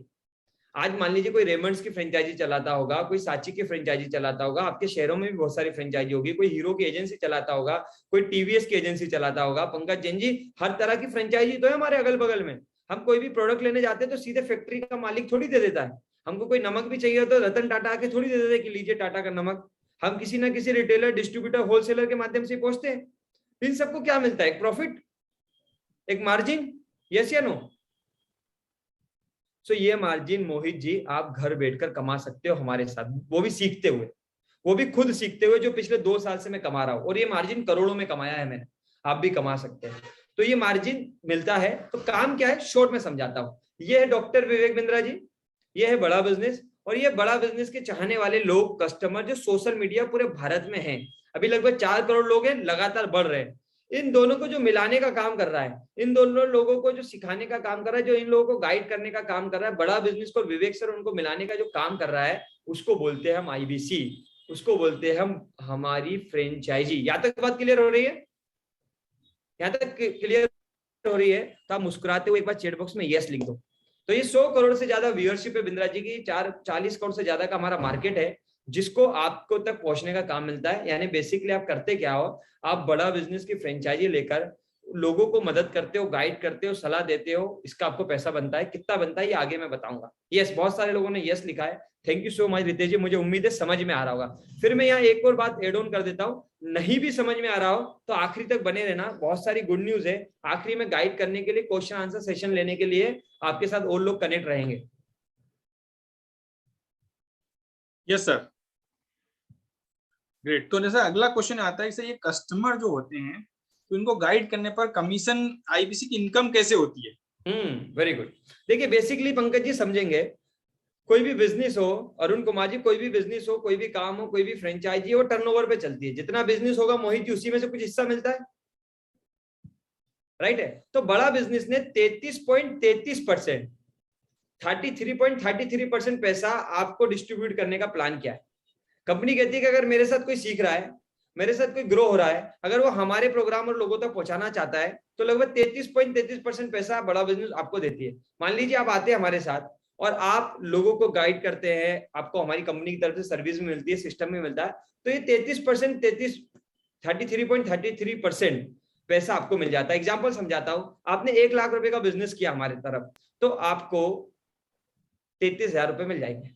आज मान लीजिए कोई रेमंड्स की फ्रेंचाइजी चलाता होगा, कोई साची की फ्रेंचाइजी चलाता होगा, आपके शहरों में भी बहुत सारी फ्रेंचाइजी होगी, कोई हीरो की एजेंसी चलाता होगा, कोई टीवीएस की एजेंसी चलाता होगा। पंकज जैन जी, हर तरह की फ्रेंचाइजी तो है हमारे अगल बगल में। हम कोई भी प्रोडक्ट लेने जाते हैं तो सीधे फैक्ट्री का मालिक थोड़ी दे देता है। हमको कोई नमक भी चाहिए तो रतन टाटा आके थोड़ी दे देते हैं कि लीजिए टाटा का नमक। हम किसी ना किसी रिटेलर, डिस्ट्रीब्यूटर, होलसेलर के माध्यम से पहुंचते हैं। इन सबको क्या मिलता है? एक प्रॉफिट, एक मार्जिन, यस या नो? सो ये मार्जिन मोहित जी आप घर बैठकर कमा सकते हो हमारे साथ, वो भी सीखते हुए, वो भी खुद सीखते हुए, जो पिछले 2 साल से मैं कमा रहा हूं, और ये मार्जिन करोड़ों में कमाया है मैंने, आप भी कमा सकते हैं। तो ये मार्जिन मिलता है। तो काम क्या है, शॉर्ट में समझाता हूं। ये है डॉक्टर विवेक बिंद्रा जी, ये है बड़ा बिजनेस, और ये बड़ा बिजनेस के चाहने वाले लोग, कस्टमर जो सोशल मीडिया पूरे भारत में हैं। अभी लगभग 4 करोड़ लोग हैं, लगातार बढ़ रहे हैं। इन दोनों को जो मिलाने का काम कर रहा है, इन दोनों लोगों को जो सिखाने का काम कर रहा है, जो इन लोगों को गाइड करने का काम कर रहा है, बड़ा बिजनेस को विवेक सर उनको मिलाने का जो काम कर रहा है, उसको बोलते हैं हम आईबीसी, उसको बोलते हैं हम हमारी फ्रेंचाइजी। यहाँ तक बात क्लियर हो रही है? यहाँ तक क्लियर हो रही है? तो आप मुस्कुराते हुए एक बार चैट बॉक्स में यस लिख दो। तो ये 100 करोड़ से ज्यादा व्यूअरशिप है बिंद्रा जी की, 40 करोड़ से ज्यादा का हमारा मार्केट है, जिसको आपको तक पहुंचने का काम मिलता है। यानी बेसिकली आप करते क्या हो, आप बड़ा बिजनेस की फ्रेंचाइजी लेकर लोगों को मदद करते हो, गाइड करते हो, सलाह देते हो, इसका आपको पैसा बनता है। कितना बनता है ये आगे मैं बताऊंगा। यस, बहुत सारे लोगों ने यस लिखा है, thank you so much Ritesh ji, मुझे उम्मीद है समझ में आ रहा होगा। फिर मैं यहाँ एक और बात एड ऑन कर देता हूँ, नहीं भी समझ में आ रहा हो तो आखिरी तक बने रहना, बहुत सारी गुड न्यूज है। आखिरी में गाइड करने के लिए, क्वेश्चन आंसर सेशन लेने के लिए आपके साथ और लोग कनेक्ट रहेंगे। Yes sir, great. तो जैसे अगला क्वेश्चन आता है, ये कस्टमर जो होते हैं तो इनको गाइड करने पर कमीशन आईबीसी की इनकम कैसे होती है? Very good. देखिए बेसिकली पंकज जी समझेंगे, कोई भी बिजनेस हो, अरुण कुमार जी, कोई भी बिजनेस हो, कोई भी काम हो, कोई भी फ्रेंचाइजी हो, टर्नओवर पे चलती है। जितना बिजनेस होगा मोहित जी उसी में से कुछ हिस्सा मिलता है, राइट है। तो बड़ा बिजनेस ने 33.33%, 33.33% पैसा आपको डिस्ट्रीब्यूट करने का प्लान किया है। कंपनी कहती है कि अगर मेरे साथ कोई सीख रहा है, मेरे साथ कोई ग्रो हो रहा है, अगर वो हमारे प्रोग्राम और लोगों तक पहुंचाना चाहता है, तो लगभग 33.33% पैसा बड़ा बिजनेस आपको देती है। मान लीजिए आप आते हैं हमारे साथ और आप लोगों को गाइड करते हैं, आपको हमारी कंपनी की तरफ से सर्विस भी मिलती है, सिस्टम भी मिलता है, तो ये 33% पैसा आपको मिल जाता है। एग्जाम्पल समझाता हूं, आपने 1 लाख रुपए का बिजनेस किया हमारे तरफ, तो आपको 33,000 रुपए मिल जाएंगे।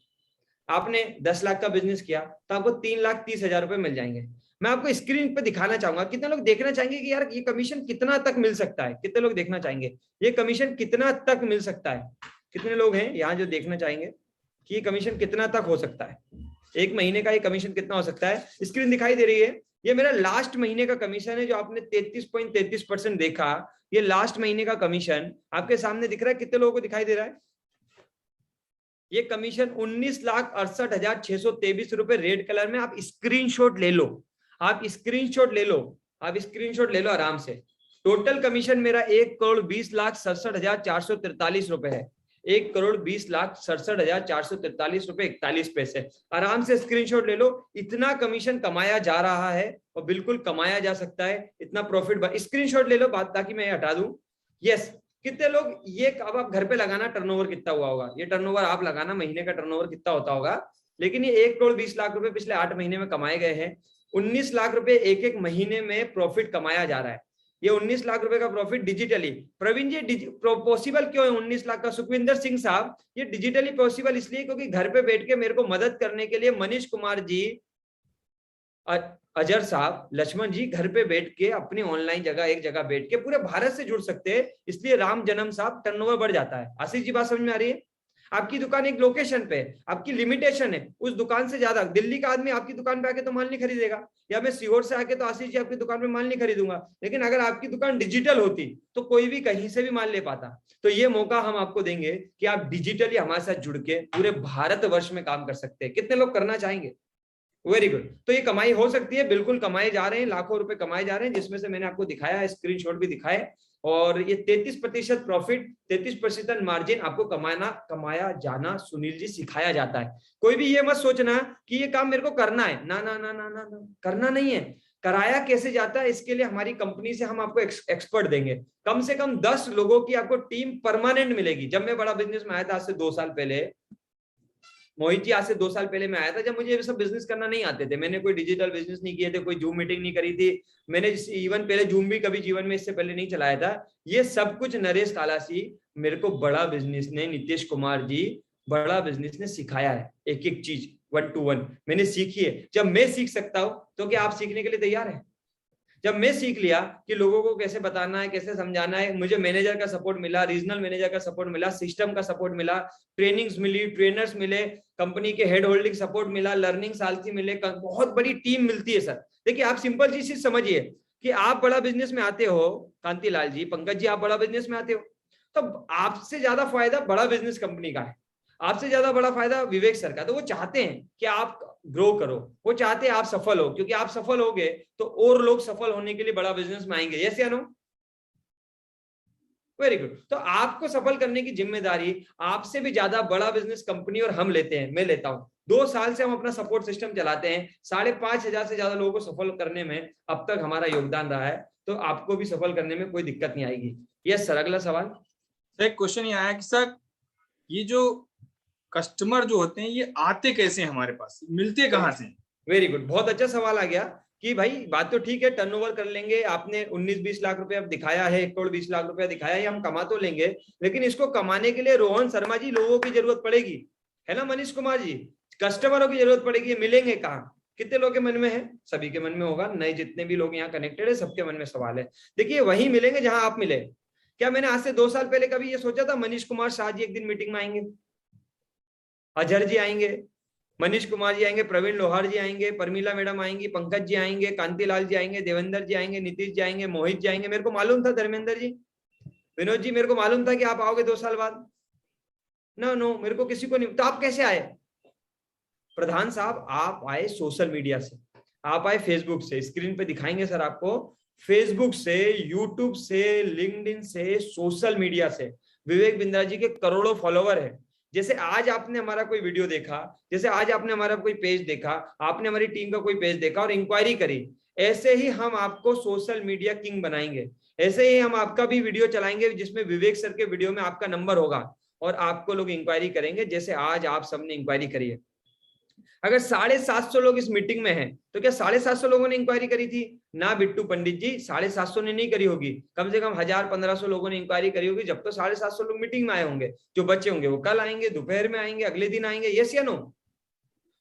आपने 10 लाख का बिजनेस किया तो आपको 3,30,000 रुपए मिल जाएंगे। मैं आपको स्क्रीन पे दिखाना चाहूंगा, कितने लोग देखना चाहेंगे कि यार ये कमीशन कितना तक मिल सकता है? कितने लोग देखना चाहेंगे ये कमीशन कितना तक मिल सकता है? कितने लोग हैं यहाँ जो देखना चाहेंगे कि ये कमीशन कितना तक हो सकता है? एक महीने का ये कमीशन कितना हो सकता है? स्क्रीन दिखाई दे रही है, ये मेरा लास्ट महीने का कमीशन है जो आपने 33.33% देखा। ये लास्ट महीने का कमीशन आपके सामने दिख रहा है, कितने लोगों को दिखाई दे रहा है? ये कमीशन 19,68,623 रुपए रेड कलर में। आप स्क्रीनशॉट ले लो, आप स्क्रीनशॉट ले लो, आप स्क्रीनशॉट ले लो आराम से। टोटल कमीशन मेरा 1,20,67,443 रुपए है। 1,20,67,443 रुपए 41 पैसे। आराम से स्क्रीनशॉट ले लो, इतना कमीशन कमाया जा रहा है और बिल्कुल कमाया जा सकता है, इतना प्रॉफिट। स्क्रीनशॉट ले लो बात, ताकि मैं हटा दूं। यस, कितने लोग ये, अब आप घर पे लगाना टर्नओवर कितना हुआ होगा, ये टर्नओवर आप लगाना महीने का टर्नओवर कितना होता होगा, लेकिन ये 1,20,00,000 रुपए पिछले 8 महीने में कमाए गए हैं। 19 लाख रुपए एक एक महीने में प्रॉफिट कमाया जा रहा है। ये 19 लाख रुपए का प्रॉफिट डिजिटली। प्रवीण जी पॉसिबल क्यों है 19 लाख का? सुखविंदर सिंह साहब, ये डिजिटली पॉसिबल इसलिए क्योंकि घर पे बैठ के मेरे को मदद करने के लिए मनीष कुमार जी, अजर साहब, लक्ष्मण जी घर पे बैठ के अपनी ऑनलाइन जगह, एक जगह बैठ के पूरे भारत से जुड़ सकते हैं, इसलिए राम जन्म साहब टर्नओवर बढ़ जाता है। आशीष जी बात समझ में आ रही है? आपकी दुकान एक लोकेशन पे, आपकी लिमिटेशन है, उस दुकान से ज्यादा दिल्ली का आदमी आपकी दुकान पे आके तो माल नहीं खरीदेगा, या मैं सीहोर से आके तो आशीष जी आपकी दुकान पे माल नहीं खरीदूंगा। लेकिन अगर आपकी दुकान डिजिटल होती तो कोई भी कहीं से भी माल ले पाता। तो ये मौका हम आपको देंगे कि आप डिजिटली हमारे साथ जुड़ के पूरे भारतवर्ष में काम कर सकते हैं। कितने लोग करना चाहेंगे? Very good. तो ये कमाई हो सकती है, बिल्कुल कमाए जा रहे हैं, लाखों रुपए कमाए जा रहे हैं, जिसमें से मैंने आपको दिखाया है, स्क्रीनशॉट भी दिखाए। और ये 33% प्रॉफिट, 33% मार्जिन आपको कमाया जाना सुनील जी सिखाया जाता है। कोई भी ये मत सोचना कि ये काम मेरे को करना है, ना ना ना ना ना, ना। करना नहीं है, कराया कैसे जाता है इसके लिए हमारी कंपनी से हम आपको एक्सपर्ट देंगे। कम से कम 10 लोगों की आपको टीम परमानेंट मिलेगी। जब मैं बड़ा बिजनेस में आया था आज से 2 साल पहले, मोहित जी आज से 2 साल पहले मैं आया था, जब मुझे ये सब बिजनेस करना नहीं आते थे, मैंने कोई डिजिटल बिजनेस नहीं किए थे, कोई जूम मीटिंग नहीं करी थी, मैंने इवन पहले जूम भी कभी जीवन में इससे पहले नहीं चलाया था। ये सब कुछ नरेश कालासी मेरे को बड़ा बिजनेस ने, नीतीश कुमार जी बड़ा बिजनेस ने सिखाया है। एक एक चीज 1 to 1 मैंने सीखी है। जब मैं सीख सकता हूं तो क्या आप सीखने के लिए तैयार हैं? जब मैं सीख लिया कि लोगों को कैसे बताना है, कैसे समझाना है, मुझे मैनेजर का सपोर्ट मिला, रीजनल मैनेजर का सपोर्ट मिला, सिस्टम का सपोर्ट मिला, ट्रेनिंग्स मिली, ट्रेनर्स मिले, कंपनी के हेड होल्डिंग सपोर्ट मिला, लर्निंग सालसी मिले, बहुत बड़ी टीम मिलती है सर। देखिए आप सिंपल चीज समझिए कि आप बड़ा बिजनेस में आते हो, कांतिलाल जी, पंकज जी, आप बड़ा बिजनेस में आते हो, तो आपसे ज्यादा फायदा बड़ा बिजनेस कंपनी का है, आपसे ज्यादा बड़ा फायदा विवेक सर का। तो वो चाहते हैं कि आप ग्रो करो, वो चाहते हैं आप सफल हो, क्योंकि आप सफल होगे तो और लोग सफल होने के लिए बड़ा बिजनेस में आएंगे। यस या नो? Very good. तो आपको सफल करने की जिम्मेदारी आपसे भी ज्यादा बड़ा बिजनेस कंपनी और हम लेते हैं, मैं लेता हूं। 2 साल से हम अपना सपोर्ट सिस्टम चलाते हैं, 5,500 से ज्यादा लोगों को सफल करने में अब तक हमारा योगदान रहा है। तो आपको भी सफल करने में कोई दिक्कत नहीं आएगी। यस सर, अगला सवाल। एक क्वेश्चन ये आया कि सर ये जो कस्टमर जो होते हैं ये आते कैसे हैं हमारे पास, मिलते कहाँ से? वेरी गुड, बहुत अच्छा सवाल आ गया कि भाई बात तो ठीक है, टर्नओवर कर लेंगे, आपने 19-20 लाख रुपए अब दिखाया है, 1 करोड़ 20 लाख रुपया दिखाया है, हम कमा तो लेंगे, लेकिन इसको कमाने के लिए रोहन शर्मा जी लोगों की जरूरत पड़ेगी, है ना मनीष कुमार जी, कस्टमरों की जरूरत पड़ेगी। मिलेंगे कहाँ? कितने लोगों के मन में है? सभी के मन में होगा, नए जितने भी लोग यहाँ कनेक्टेड है सबके मन में सवाल है। देखिए वही मिलेंगे जहां आप मिले। क्या मैंने आज से 2 साल पहले कभी ये सोचा था मनीष कुमार शाह जी एक दिन मीटिंग में आएंगे, अजहर जी आएंगे, मनीष कुमार जी आएंगे, प्रवीण लोहार जी आएंगे, परमीला मैडम आएंगी, पंकज जी आएंगे, कांतिलाल जी आएंगे, देवेंद्र जी आएंगे, नीतीश जी आएंगे, मोहित जी आएंगे? मेरे को मालूम था, धर्मेंद्र जी, विनोद जी, मेरे को मालूम था कि आप आओगे 2 साल बाद। नो, मेरे को किसी को नहीं। तो आप कैसे आए? प्रधान साहब आप आए सोशल मीडिया से, आप आए फेसबुक से, स्क्रीन पे दिखाएंगे सर आपको, फेसबुक से, यूट्यूब से, लिंक्डइन से, सोशल मीडिया से। विवेक बिंद्रा जी के करोड़ों फॉलोवर है। जैसे आज आपने हमारा कोई वीडियो देखा, जैसे आज आपने हमारा कोई पेज देखा, आपने हमारी टीम का कोई पेज देखा और इंक्वायरी करी, ऐसे ही हम आपको सोशल मीडिया किंग बनाएंगे। ऐसे ही हम आपका भी वीडियो चलाएंगे जिसमें विवेक सर के वीडियो में आपका नंबर होगा और आपको लोग इंक्वायरी करेंगे, जैसे आज आप सबने इंक्वायरी करी है। अगर 750 लोग इस मीटिंग में हैं, तो क्या 750 लोगों ने इंक्वायरी करी थी? ना बिट्टू पंडित जी, 750 ने नहीं करी होगी, कम से कम 1000-1500 लोगों ने इंक्वायरी करी होगी। जब तो 750 लोग मीटिंग में आए होंगे, जो बच्चे होंगे वो कल आएंगे, दोपहर में आएंगे, अगले दिन आएंगे, यस या नो?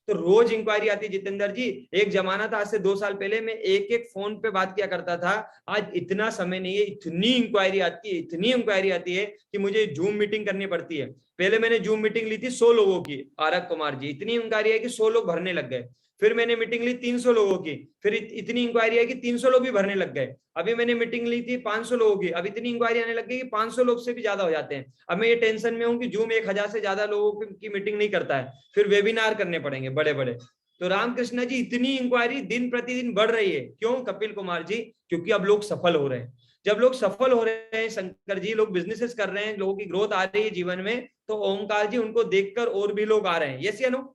तो रोज इंक्वायरी आती है जितेंद्र जी। एक जमाना था आज से 2 साल पहले, मैं एक फोन पे बात किया करता था, आज इतना समय नहीं है, इतनी इंक्वायरी आती है, इतनी इंक्वायरी आती है कि मुझे जूम मीटिंग करनी पड़ती है। पहले मैंने जूम मीटिंग ली थी 100 लोगों की, आरक कुमार जी, इतनी इंक्वायरी है कि 100 लोग भरने लग गए। फिर मैंने मीटिंग ली 300 लोगों की, फिर इतनी इंक्वायरी है कि 300 लोग भी भरने लग गए। अभी मैंने मीटिंग ली थी 500 लोगों की, अब इतनी इंक्वायरी आने लग गई कि 500 लोग से भी ज्यादा हो जाते हैं। अब मैं ये टेंशन में हूं कि जूम 1000 से ज्यादा लोगों की मीटिंग नहीं करता है, फिर वेबिनार करने पड़ेंगे बड़े बड़े। तो रामकृष्ण जी, इतनी इंक्वायरी दिन प्रतिदिन बढ़ रही है। क्यों कपिल कुमार जी? क्योंकि अब लोग सफल हो रहे हैं। जब लोग सफल हो रहे हैं शंकर जी, लोग बिजनेसेस कर रहे हैं, लोगों की ग्रोथ आ रही है जीवन में, तो ओंकार जी उनको देखकर और भी लोग आ रहे हैं, यस या नो?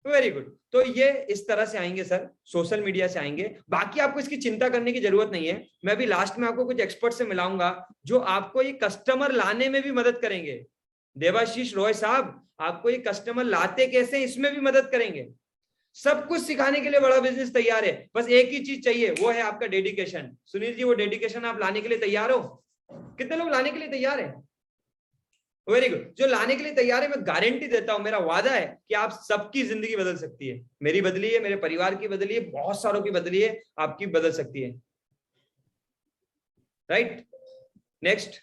Very good. तो ये इस तरह से आएंगे सर, सोशल मीडिया से आएंगे। बाकी आपको इसकी चिंता करने की जरूरत नहीं है। मैं अभी लास्ट में आपको कुछ एक्सपर्ट से मिलाऊंगा जो आपको ये कस्टमर लाने में भी मदद करेंगे। देवाशीष रॉय साहब आपको ये कस्टमर लाते कैसे इसमें भी मदद करेंगे। सब कुछ सिखाने के लिए बड़ा बिजनेस तैयार है, बस एक ही चीज चाहिए, वो है आपका डेडिकेशन। सुनील जी, वो डेडिकेशन आप लाने के लिए तैयार हो? कितने लोग लाने के लिए तैयार है? Very good. जो लाने के लिए तैयार है, मैं गारंटी देता हूं, मेरा वादा है कि आप सबकी जिंदगी बदल सकती है। मेरी बदली है, मेरे परिवार की बदली है, बहुत सारों की बदली है, आपकी बदल सकती है। राइट, नेक्स्ट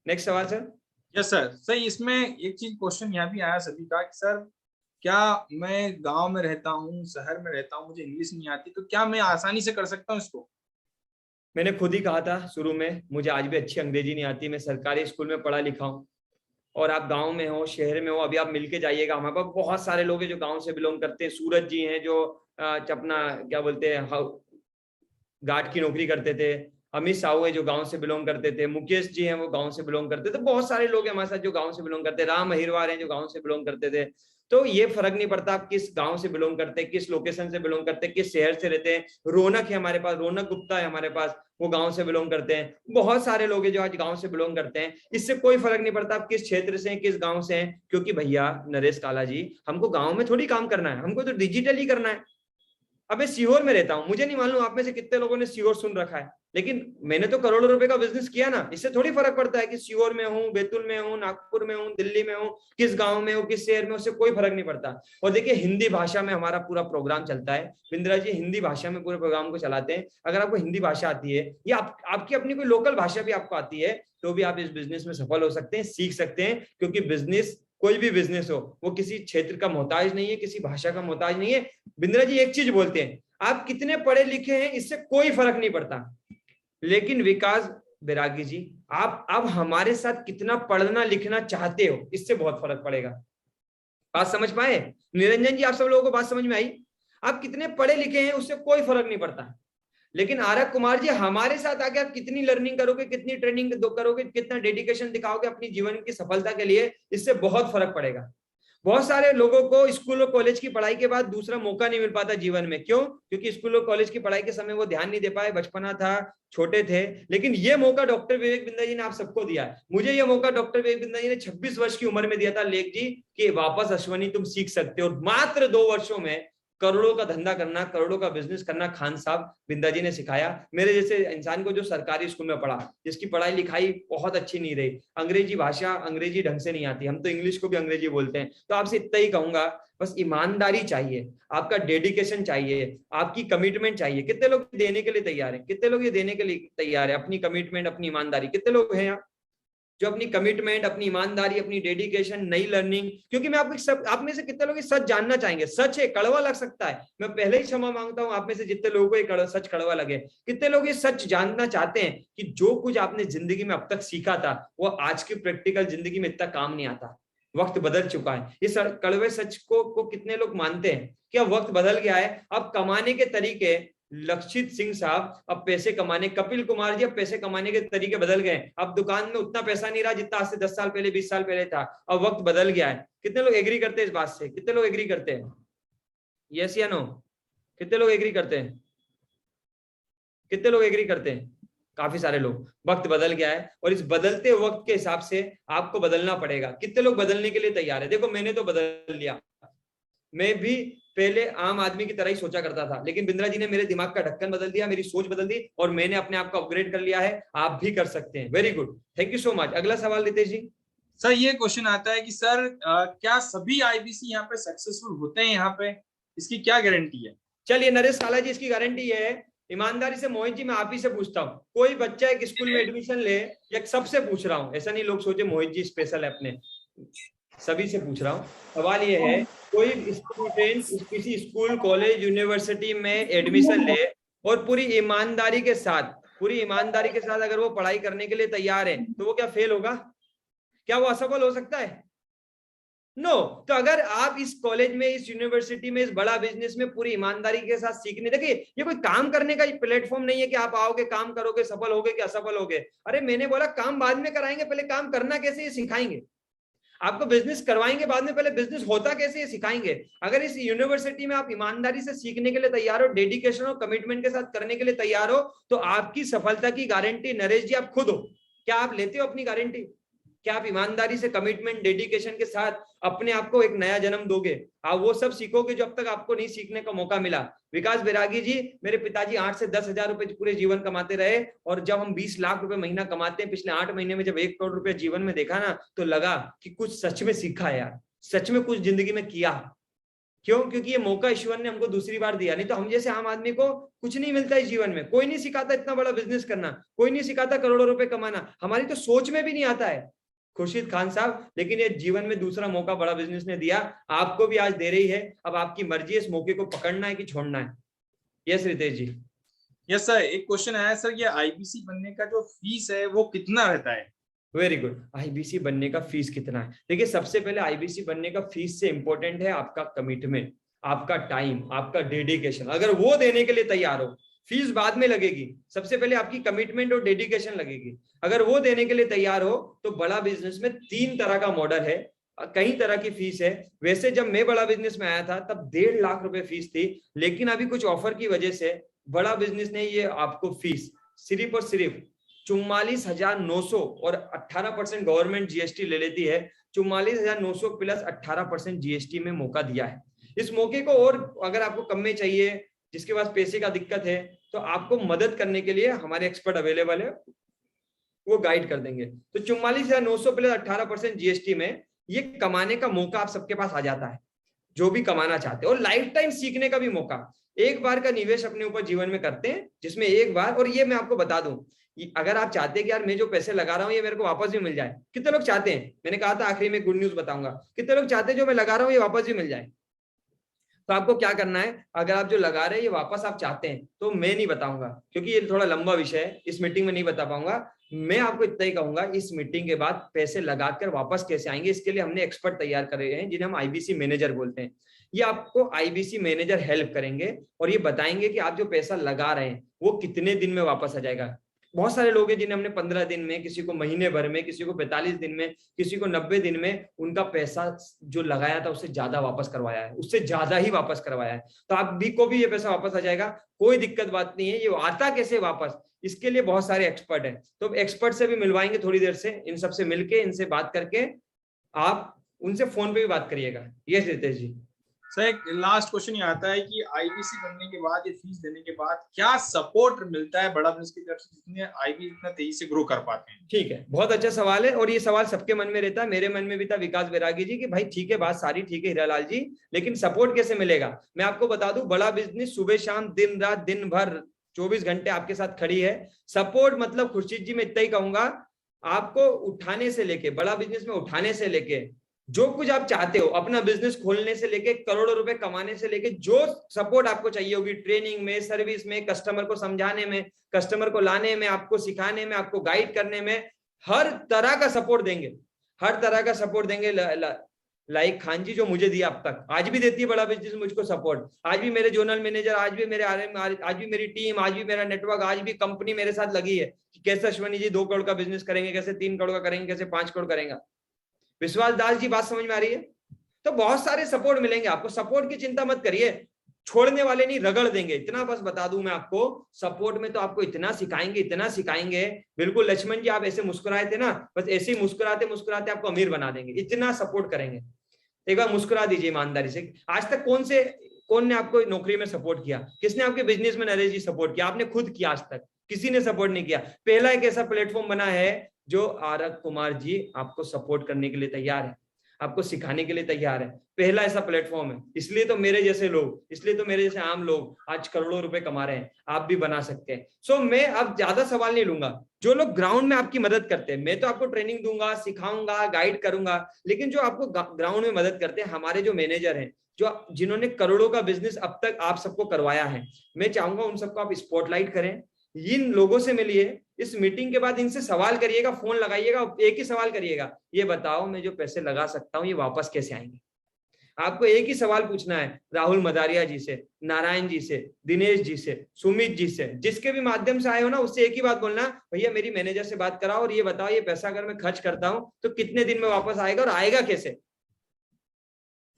सवाल सर। Yes sir. सही, इसमें एक चीज क्वेश्चन यहाँ भी आया सभी का कि सर क्या मैं गांव में रहता हूँ, शहर में रहता हूँ, मुझे इंग्लिश नहीं आती, तो क्या मैं आसानी से कर सकता हूँ इसको? मैंने खुद ही कहा था शुरू में, मुझे आज भी अच्छी अंग्रेजी नहीं आती, मैं सरकारी स्कूल में पढ़ा लिखा हूँ। और आप गांव में हो, शहर में हो, अभी आप मिलके जाइएगा, हमारे पास बहुत सारे लोग हैं जो गांव से बिलोंग करते हैं। सूरज जी हैं जो अपना क्या बोलते हैं, गार्ड की नौकरी करते थे। अमित साहू है जो गांव से बिलोंग करते थे। मुकेश जी हैं वो गांव से बिलोंग करते थे। बहुत सारे लोग हैं हमारे साथ जो गांव से बिलोंग करते हैं। राम अहिरवार हैं जो गांव से बिलोंग करते थे। तो ये फर्क नहीं पड़ता आप किस गांव से बिलोंग करते हैं, किस लोकेशन से बिलोंग करते हैं, किस शहर से रहते हैं। रौनक है हमारे पास, रौनक गुप्ता है हमारे पास, वो गांव से बिलोंग करते हैं। बहुत सारे लोग हैं जो आज गांव से बिलोंग करते हैं। इससे कोई फर्क नहीं पड़ता आप किस क्षेत्र से हैं, किस गांव से हैं। क्योंकि भैया नरेश काला जी, हमको गांव में थोड़ी काम करना है, हमको तो डिजिटल ही करना है। अब मैं सीहोर में रहता हूं, मुझे नहीं मालूम आप में से कितने लोगों ने सीहोर सुन रखा है, लेकिन मैंने तो करोड़ों रुपए का बिजनेस किया ना। इससे थोड़ी फर्क पड़ता है कि सीहोर में हूँ, बैतूल में हूँ, नागपुर में हूँ, दिल्ली में हूँ, किस गांव में हूँ, किस शहर में, उससे कोई फर्क नहीं पड़ता। और देखिए हिंदी भाषा में हमारा पूरा प्रोग्राम चलता है। बिंद्रा जी हिंदी भाषा में पूरे प्रोग्राम को चलाते हैं। अगर आपको हिंदी भाषा आती है या आपकी अपनी कोई लोकल भाषा भी आपको आती है, तो भी आप इस बिजनेस में सफल हो सकते हैं, सीख सकते हैं। क्योंकि बिजनेस, कोई भी बिजनेस हो, वो किसी क्षेत्र का मोहताज नहीं है, किसी भाषा का मोहताज नहीं है। बिंद्रा जी एक चीज बोलते हैं, आप कितने पढ़े लिखे हैं इससे कोई फर्क नहीं पड़ता, लेकिन विकास बैरागी जी आप अब हमारे साथ कितना पढ़ना लिखना चाहते हो, इससे बहुत फर्क पड़ेगा। बात समझ पाए? निरंजन जी आप सब लोगों को बात समझ में आई? आप कितने पढ़े लिखे हैं उससे कोई फर्क नहीं पड़ता, लेकिन आरक कुमार जी हमारे साथ आके आप कितनी लर्निंग करोगे, कितनी ट्रेनिंग करोगे, कितना डेडिकेशन दिखाओगे अपनी जीवन की सफलता के लिए, इससे बहुत फर्क पड़ेगा। बहुत सारे लोगों को स्कूल और कॉलेज की पढ़ाई के बाद दूसरा मौका नहीं मिल पाता जीवन में। क्यों? क्योंकि स्कूल और कॉलेज की पढ़ाई के समय वो ध्यान नहीं दे पाए, बचपना था, छोटे थे। लेकिन ये मौका डॉक्टर विवेक बिंद्रा जी ने आप सबको दिया है। मुझे ये मौका डॉक्टर विवेक बिंद्रा जी ने 26 वर्ष की उम्र में दिया था लेख जी, कि वापस अश्वनी तुम सीख सकते हो। मात्र 2 वर्षों में करोड़ों का धंधा करना, करोड़ों का बिजनेस करना खान साहब बिंद्रा जी ने सिखाया। मेरे जैसे इंसान को जो सरकारी स्कूल में पढ़ा, जिसकी पढ़ाई लिखाई बहुत अच्छी नहीं रही, अंग्रेजी भाषा अंग्रेजी ढंग से नहीं आती, हम तो इंग्लिश को भी अंग्रेजी बोलते हैं, तो आपसे इतना ही कहूंगा, बस ईमानदारी चाहिए, आपका डेडिकेशन चाहिए, आपकी कमिटमेंट चाहिए। कितने लोग देने के लिए तैयार हैं? कितने लोग ये देने के लिए तैयार है? अपनी कमिटमेंट, अपनी ईमानदारी, कितने लोग हैं यहाँ जो अपनी कमिटमेंट, अपनी ईमानदारी, अपनी डेडिकेशन, नई लर्निंग? क्योंकि मैं आपको सब, आप में से कितने लोग सच जानना चाहेंगे? सच है, कड़वा लग सकता है, मैं पहले ही क्षमा मांगता हूं आप में से जितने लोगों को ये सच कड़वा लगे। कितने लोग ये सच जानना चाहते हैं कि जो कुछ आपने जिंदगी में अब तक सीखा था वो आज की प्रैक्टिकल जिंदगी में इतना काम नहीं आता, वक्त बदल चुका है। इस कड़वे सच को कितने लोग मानते हैं? क्या वक्त बदल गया है? अब कमाने के तरीके, लक्षित सिंह साहब अब पैसे कमाने, कपिल कुमार जी अब पैसे कमाने के तरीके बदल गए। अब दुकान में उतना पैसा नहीं रहा जितना आज से 10 साल पहले, 20 साल पहले था। अब वक्त बदल गया है। कितने लोग एग्री करते हैं इस बात से? कितने लोग एग्री करते हैं? यस या नो? कितने लोग एग्री करते हैं? कितने लोग एग्री करते हैं? काफी सारे लोग। वक्त बदल गया है और इस बदलते वक्त के हिसाब से आपको बदलना पड़ेगा। कितने लोग बदलने के लिए तैयार है? देखो मैंने तो बदल लिया, मैं भी पहले आम आदमी की तरह ही सोचा करता था, लेकिन बिंद्रा जी ने मेरे दिमाग का ढक्कन बदल दिया, मेरी सोच बदल दी और मैंने अपने आप को अपग्रेड कर लिया है। आप भी कर सकते हैं। Very good, thank you so much. अगला सवाल रितेश जी। सर ये क्वेश्चन आता है कि सर क्या सभी आईबीसी यहाँ पे सक्सेसफुल होते हैं? यहाँ पे इसकी क्या गारंटी है? चलिए नरेश काला जी, इसकी गारंटी है। ईमानदारी से मोहित जी मैं आप ही से पूछता हूँ, कोई बच्चा एक स्कूल में एडमिशन ले, या सबसे पूछ रहा हूँ, ऐसा नहीं लोग सोचे मोहित जी स्पेशल है, अपने सभी से पूछ रहा हूँ। सवाल ये है, कोई स्टूडेंट किसी स्कूल, कॉलेज, यूनिवर्सिटी में एडमिशन ले और पूरी ईमानदारी के साथ अगर वो पढ़ाई करने के लिए तैयार है, तो वो क्या फेल होगा? क्या वो असफल हो सकता है? नो। तो अगर आप इस कॉलेज में, इस यूनिवर्सिटी में, इस बड़ा बिजनेस में पूरी ईमानदारी के साथ सीखने, देखिए ये कोई काम करने का प्लेटफॉर्म नहीं है कि आप आओगे, काम करोगे, सफल होगे कि असफल होगे। अरे मैंने बोला काम बाद में कराएंगे, पहले काम करना कैसे ये सिखाएंगे। आपको बिजनेस करवाएंगे बाद में, पहले बिजनेस होता कैसे ये सिखाएंगे। अगर इस यूनिवर्सिटी में आप ईमानदारी से सीखने के लिए तैयार हो, डेडिकेशन और कमिटमेंट के साथ करने के लिए तैयार हो, तो आपकी सफलता की गारंटी नरेश जी आप खुद हो। क्या आप लेते हो अपनी गारंटी? क्या आप ईमानदारी से, कमिटमेंट, डेडिकेशन के साथ अपने आप को एक नया जन्म दोगे? आप वो सब सीखोगे जो अब तक आपको नहीं सीखने का मौका मिला। विकास बैरागी जी, मेरे पिताजी 8 से 10 हजार रुपए पूरे जीवन कमाते रहे, और जब हम 20 लाख रुपए महीना कमाते हैं, पिछले 8 महीने में जब 1 करोड़ रुपए जीवन में देखा ना, तो लगा कि कुछ सच में सीखा है यार, सच में कुछ जिंदगी में किया। क्यों? क्योंकि ये मौका ईश्वर ने हमको दूसरी बार दिया। नहीं तो हम जैसे आम आदमी को कुछ नहीं मिलता इस जीवन में। कोई नहीं सिखाता इतना बड़ा बिजनेस करना, कोई नहीं सिखाता करोड़ों रुपए कमाना, हमारी तो सोच में भी नहीं आता है खुर्शीद खान साहब। लेकिन ये जीवन में दूसरा मौका बड़ा बिजनेस ने दिया, आपको भी आज दे रही है। अब आपकी मर्जी है इस मौके को पकड़ना है कि छोड़ना है। यस रितेश जी। यस सर, एक क्वेश्चन आया सर, ये आईबीसी बनने का जो फीस है वो कितना रहता है? Very good. आईबीसी बनने का फीस कितना है? देखिए सबसे पहले आईबीसी बनने का फीस से इंपॉर्टेंट है आपका कमिटमेंट, आपका टाइम, आपका डेडिकेशन। अगर वो देने के लिए तैयार हो, फीस बाद में लगेगी, सबसे पहले आपकी कमिटमेंट और डेडिकेशन लगेगी। अगर वो देने के लिए तैयार हो तो बड़ा बिजनेस में 3 तरह का मॉडल है, कई तरह की फीस है। वैसे जब मैं बड़ा बिजनेस में आया था तब 1.5 लाख रुपए फीस थी, लेकिन अभी कुछ ऑफर की वजह से बड़ा बिजनेस ने ये आपको फीस सिर्फ और सिर्फ 44,900 और 18% गवर्नमेंट जीएसटी ले लेती है। 44,900 प्लस 18% जीएसटी में मौका दिया है। इस मौके को और अगर आपको कम में चाहिए, जिसके पास पैसे का दिक्कत है, तो आपको मदद करने के लिए हमारे एक्सपर्ट अवेलेबल है, वो गाइड कर देंगे। तो 44,900 प्लस 18% जीएसटी में ये कमाने का मौका आप सबके पास आ जाता है, जो भी कमाना चाहते हैं, और लाइफ टाइम सीखने का भी मौका। एक बार का निवेश अपने ऊपर जीवन में करते हैं, जिसमें एक बार, और ये मैं आपको बता दूं, अगर आप चाहते हैं कि यार मैं जो पैसे लगा रहा हूँ ये मेरे को वापस भी मिल जाए, कितने लोग चाहते हैं? मैंने कहा था आखिरी में गुड न्यूज बताऊंगा, कितने लोग चाहते हैं जो मैं लगा रहा हूँ ये वापस भी मिल जाए? तो आपको क्या करना है, अगर आप जो लगा रहे हैं ये वापस आप चाहते हैं, तो मैं नहीं बताऊंगा क्योंकि ये थोड़ा लंबा विषय है, इस मीटिंग में नहीं बता पाऊंगा। मैं आपको इतना ही कहूंगा, इस मीटिंग के बाद पैसे लगाकर वापस कैसे आएंगे, इसके लिए हमने एक्सपर्ट तैयार करे हैं जिन्हें हम आईबीसी मैनेजर बोलते हैं। ये आपको आईबीसी मैनेजर हेल्प करेंगे और ये बताएंगे कि आप जो पैसा लगा रहे हैं वो कितने दिन में वापस आ जाएगा। बहुत सारे लोग हैं जिन्हें हमने 15 दिन में, किसी को महीने भर में, किसी को 45 दिन में, किसी को 90 दिन में उनका पैसा जो लगाया था उससे ज्यादा वापस करवाया है, उससे ज्यादा ही वापस करवाया है। तो आप भी को भी ये पैसा वापस आ जाएगा, कोई दिक्कत बात नहीं है। ये आता कैसे वापस, इसके लिए बहुत सारे एक्सपर्ट हैं, तो एक्सपर्ट से भी मिलवाएंगे थोड़ी देर से, इन सबसे मिलके इनसे बात करके आप उनसे फोन पे भी बात करिएगा। ये रितेश जी। सर एक लास्ट क्वेश्चन ये आता है कि आईबीसी बनने के बाद, ये फीस देने के बाद क्या सपोर्ट मिलता है बड़ा बिजनेस की तरफ से, जितने आईबी इतना तेजी से ग्रो कर पाते हैं? ठीक है, बहुत अच्छा सवाल है, और ये सवाल सबके मन में रहता है, मेरे मन में भी था, विकास बैरागी जी, कि भाई ठीक है बात सारी ठीक है हीरालाल जी, लेकिन सपोर्ट कैसे मिलेगा? मैं आपको बता दूं, बड़ा बिजनेस सुबह शाम दिन रात दिन भर 24 घंटे आपके साथ खड़ी है। सपोर्ट मतलब खुर्शीद जी मैं इतना ही कहूंगा, आपको उठाने से लेके, बड़ा बिजनेस में उठाने से लेके, जो कुछ आप चाहते हो अपना बिजनेस खोलने से लेके, करोड़ों रुपए कमाने से लेके, जो सपोर्ट आपको चाहिए होगी, ट्रेनिंग में, सर्विस में, कस्टमर को समझाने में, कस्टमर को लाने में, आपको सिखाने में, आपको गाइड करने में, हर तरह का सपोर्ट देंगे, हर तरह का सपोर्ट देंगे। लाइक खान जी जो मुझे दिया अब तक, आज भी देती है बड़ा बिजनेस मुझको सपोर्ट, आज भी मेरे जोनल मैनेजर, आज भी मेरे आज भी मेरी टीम, आज भी मेरा नेटवर्क, आज भी कंपनी मेरे साथ लगी है कि कैसे अश्वनी जी 2 करोड़ का बिजनेस करेंगे, कैसे 3 करोड़ का करेंगे, कैसे 5 करोड़ करेंगे। विश्वास दास जी बात समझ में आ रही है? तो बहुत सारे सपोर्ट मिलेंगे आपको, सपोर्ट की चिंता मत करिए, छोड़ने वाले नहीं, रगड़ देंगे। इतना बस बता दूं मैं आपको, सपोर्ट में तो आपको इतना सिखाएंगे, इतना सिखाएंगे, बिल्कुल लक्ष्मण जी आप ऐसे मुस्कुराए थे ना, बस ऐसे ही मुस्कुराते मुस्कुराते आपको अमीर बना देंगे, इतना सपोर्ट करेंगे। एक बार मुस्कुरा दीजिए ईमानदारी से, आज तक कौन ने आपको नौकरी में सपोर्ट किया? किसने आपके बिजनेस में नरेश जी सपोर्ट किया? आपने खुद किया, आज तक किसी ने सपोर्ट नहीं किया। पहला एक ऐसा प्लेटफॉर्म बना है जो आरक कुमार जी आपको सपोर्ट करने के लिए तैयार है, आपको सिखाने के लिए तैयार है, पहला ऐसा प्लेटफॉर्म है। इसलिए तो मेरे जैसे लोग, इसलिए तो मेरे जैसे आम लोग आज करोड़ों रुपए कमा रहे हैं, आप भी बना सकते हैं। सो मैं अब ज्यादा सवाल नहीं लूंगा, जो लोग ग्राउंड में आपकी मदद करते हैं, मैं तो आपको ट्रेनिंग दूंगा, सिखाऊंगा, गाइड करूंगा, लेकिन जो आपको ग्राउंड में मदद करते हैं, हमारे जो मैनेजर हैं, जो जिन्होंने करोड़ों का बिजनेस अब तक आप सबको करवाया है, मैं चाहूंगा उन सबको आप स्पॉटलाइट करें, इन लोगों से मिलिए, इस मीटिंग के बाद इनसे सवाल करिएगा, फोन लगाइएगा, एक ही सवाल करिएगा, ये बताओ मैं जो पैसे लगा सकता हूं ये वापस कैसे आएंगे? आपको एक ही सवाल पूछना है, राहुल मदारिया जी से, नारायण जी से, दिनेश जी से, सुमित जी से, जिसके भी माध्यम से आए हो ना, उससे एक ही बात बोलना, भैया मेरी मैनेजर से बात कराओ और ये बताओ ये पैसा अगर मैं खर्च करता हूं तो कितने दिन में वापस आएगा और आएगा कैसे?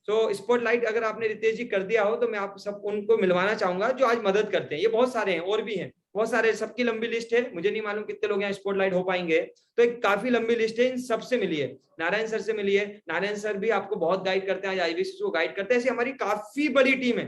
तो स्पॉटलाइट अगर आपने रितेश जी कर दिया हो तो मैं आप सब उनको मिलवाना चाहूंगा जो आज मदद करते हैं। ये बहुत सारे हैं, और भी हैं बहुत सारे, सबकी लंबी लिस्ट है, मुझे नहीं मालूम कितने लोग यहाँ स्पॉटलाइट हो पाएंगे, तो एक काफी लंबी लिस्ट है। इन सबसे मिलिए, नारायण सर से मिलिए, नारायण सर भी आपको बहुत गाइड करते हैं, आज आईबीसी को गाइड करते हैं। ऐसी हमारी काफी बड़ी टीम है,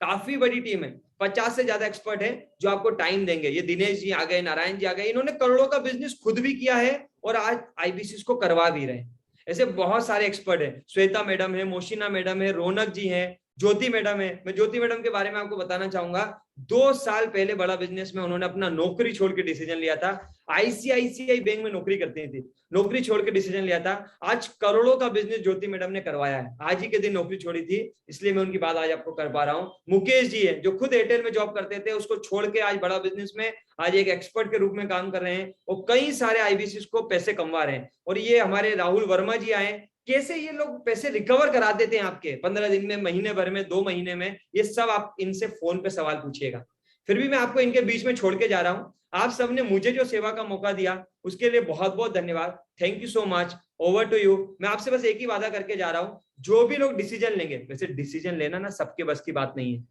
काफी बड़ी टीम है, 50 से ज्यादा एक्सपर्ट है जो आपको टाइम देंगे। ये दिनेश जी आ गए, नारायण जी आ गए, इन्होंने करोड़ों का बिजनेस खुद भी किया है और आज आईबीसी को करवा भी रहे हैं। ऐसे बहुत सारे एक्सपर्ट है, श्वेता मैडम है, मोशिना मैडम है, रौनक जी है, ज्योति मैडम है। मैं ज्योति मैडम के बारे में आपको बताना चाहूंगा, 2 साल पहले बड़ा बिजनेस में उन्होंने अपना नौकरी छोड़ के डिसीजन लिया था। आईसीआईसीआई बैंक में नौकरी करती थी, नौकरी छोड़ के डिसीजन लिया था। आज करोड़ों का बिजनेस ज्योति मैडम ने करवाया है, आज ही के दिन नौकरी छोड़ी थी, इसलिए मैं उनकी बात आज आपको कर पा रहा हूँ। मुकेश जी है जो खुद एयरटेल में जॉब करते थे, उसको छोड़ के आज बड़ा बिजनेस में आज एक एक्सपर्ट के रूप में काम कर रहे हैं और कई सारे आईबीसी को पैसे कमवा रहे हैं। और ये हमारे राहुल वर्मा जी आए, कैसे ये लोग पैसे रिकवर करा देते हैं आपके 15 दिन में, महीने भर में, 2 महीने में, ये सब आप इनसे फोन पे सवाल पूछिएगा। फिर भी मैं आपको इनके बीच में छोड़ के जा रहा हूं। आप सबने मुझे जो सेवा का मौका दिया उसके लिए बहुत बहुत धन्यवाद, thank you so much, over to you. मैं आपसे बस एक ही वादा करके जा रहा हूं, जो भी लोग डिसीजन लेंगे, वैसे डिसीजन लेना ना सबके बस की बात नहीं है,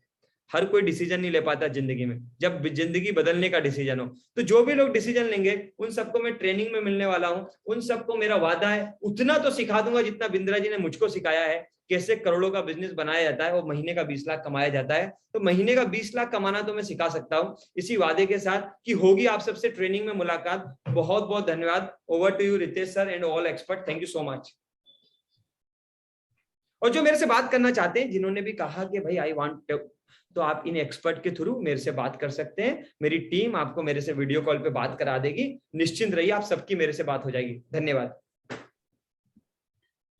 हर कोई डिसीजन नहीं ले पाता जिंदगी में, जब जिंदगी बदलने का डिसीजन हो, तो जो भी लोग डिसीजन लेंगे उन सबको मैं ट्रेनिंग में मिलने वाला हूं। उन सबको मेरा वादा है उतना तो सिखा दूंगा जितना बिंद्रा जी ने मुझको सिखाया है, कैसे करोड़ों का बिजनेस बनाया जाता है और महीने का 20 लाख कमाया जाता है। तो महीने का 20 लाख कमाना तो मैं सिखा सकता हूं, इसी वादे के साथ कि होगी आप सबसे ट्रेनिंग में मुलाकात। बहुत बहुत धन्यवाद, over to you Ritesh sir and all expert, thank you so much. और जो मेरे से बात करना चाहते हैं, जिन्होंने भी कहा कि भाई आई वांट, तो आप इन एक्सपर्ट के थ्रू मेरे से बात कर सकते हैं, मेरी टीम आपको मेरे से वीडियो कॉल पे बात करा देगी, निश्चिंत रहिए, आप सबकी मेरे से बात हो जाएगी। धन्यवाद।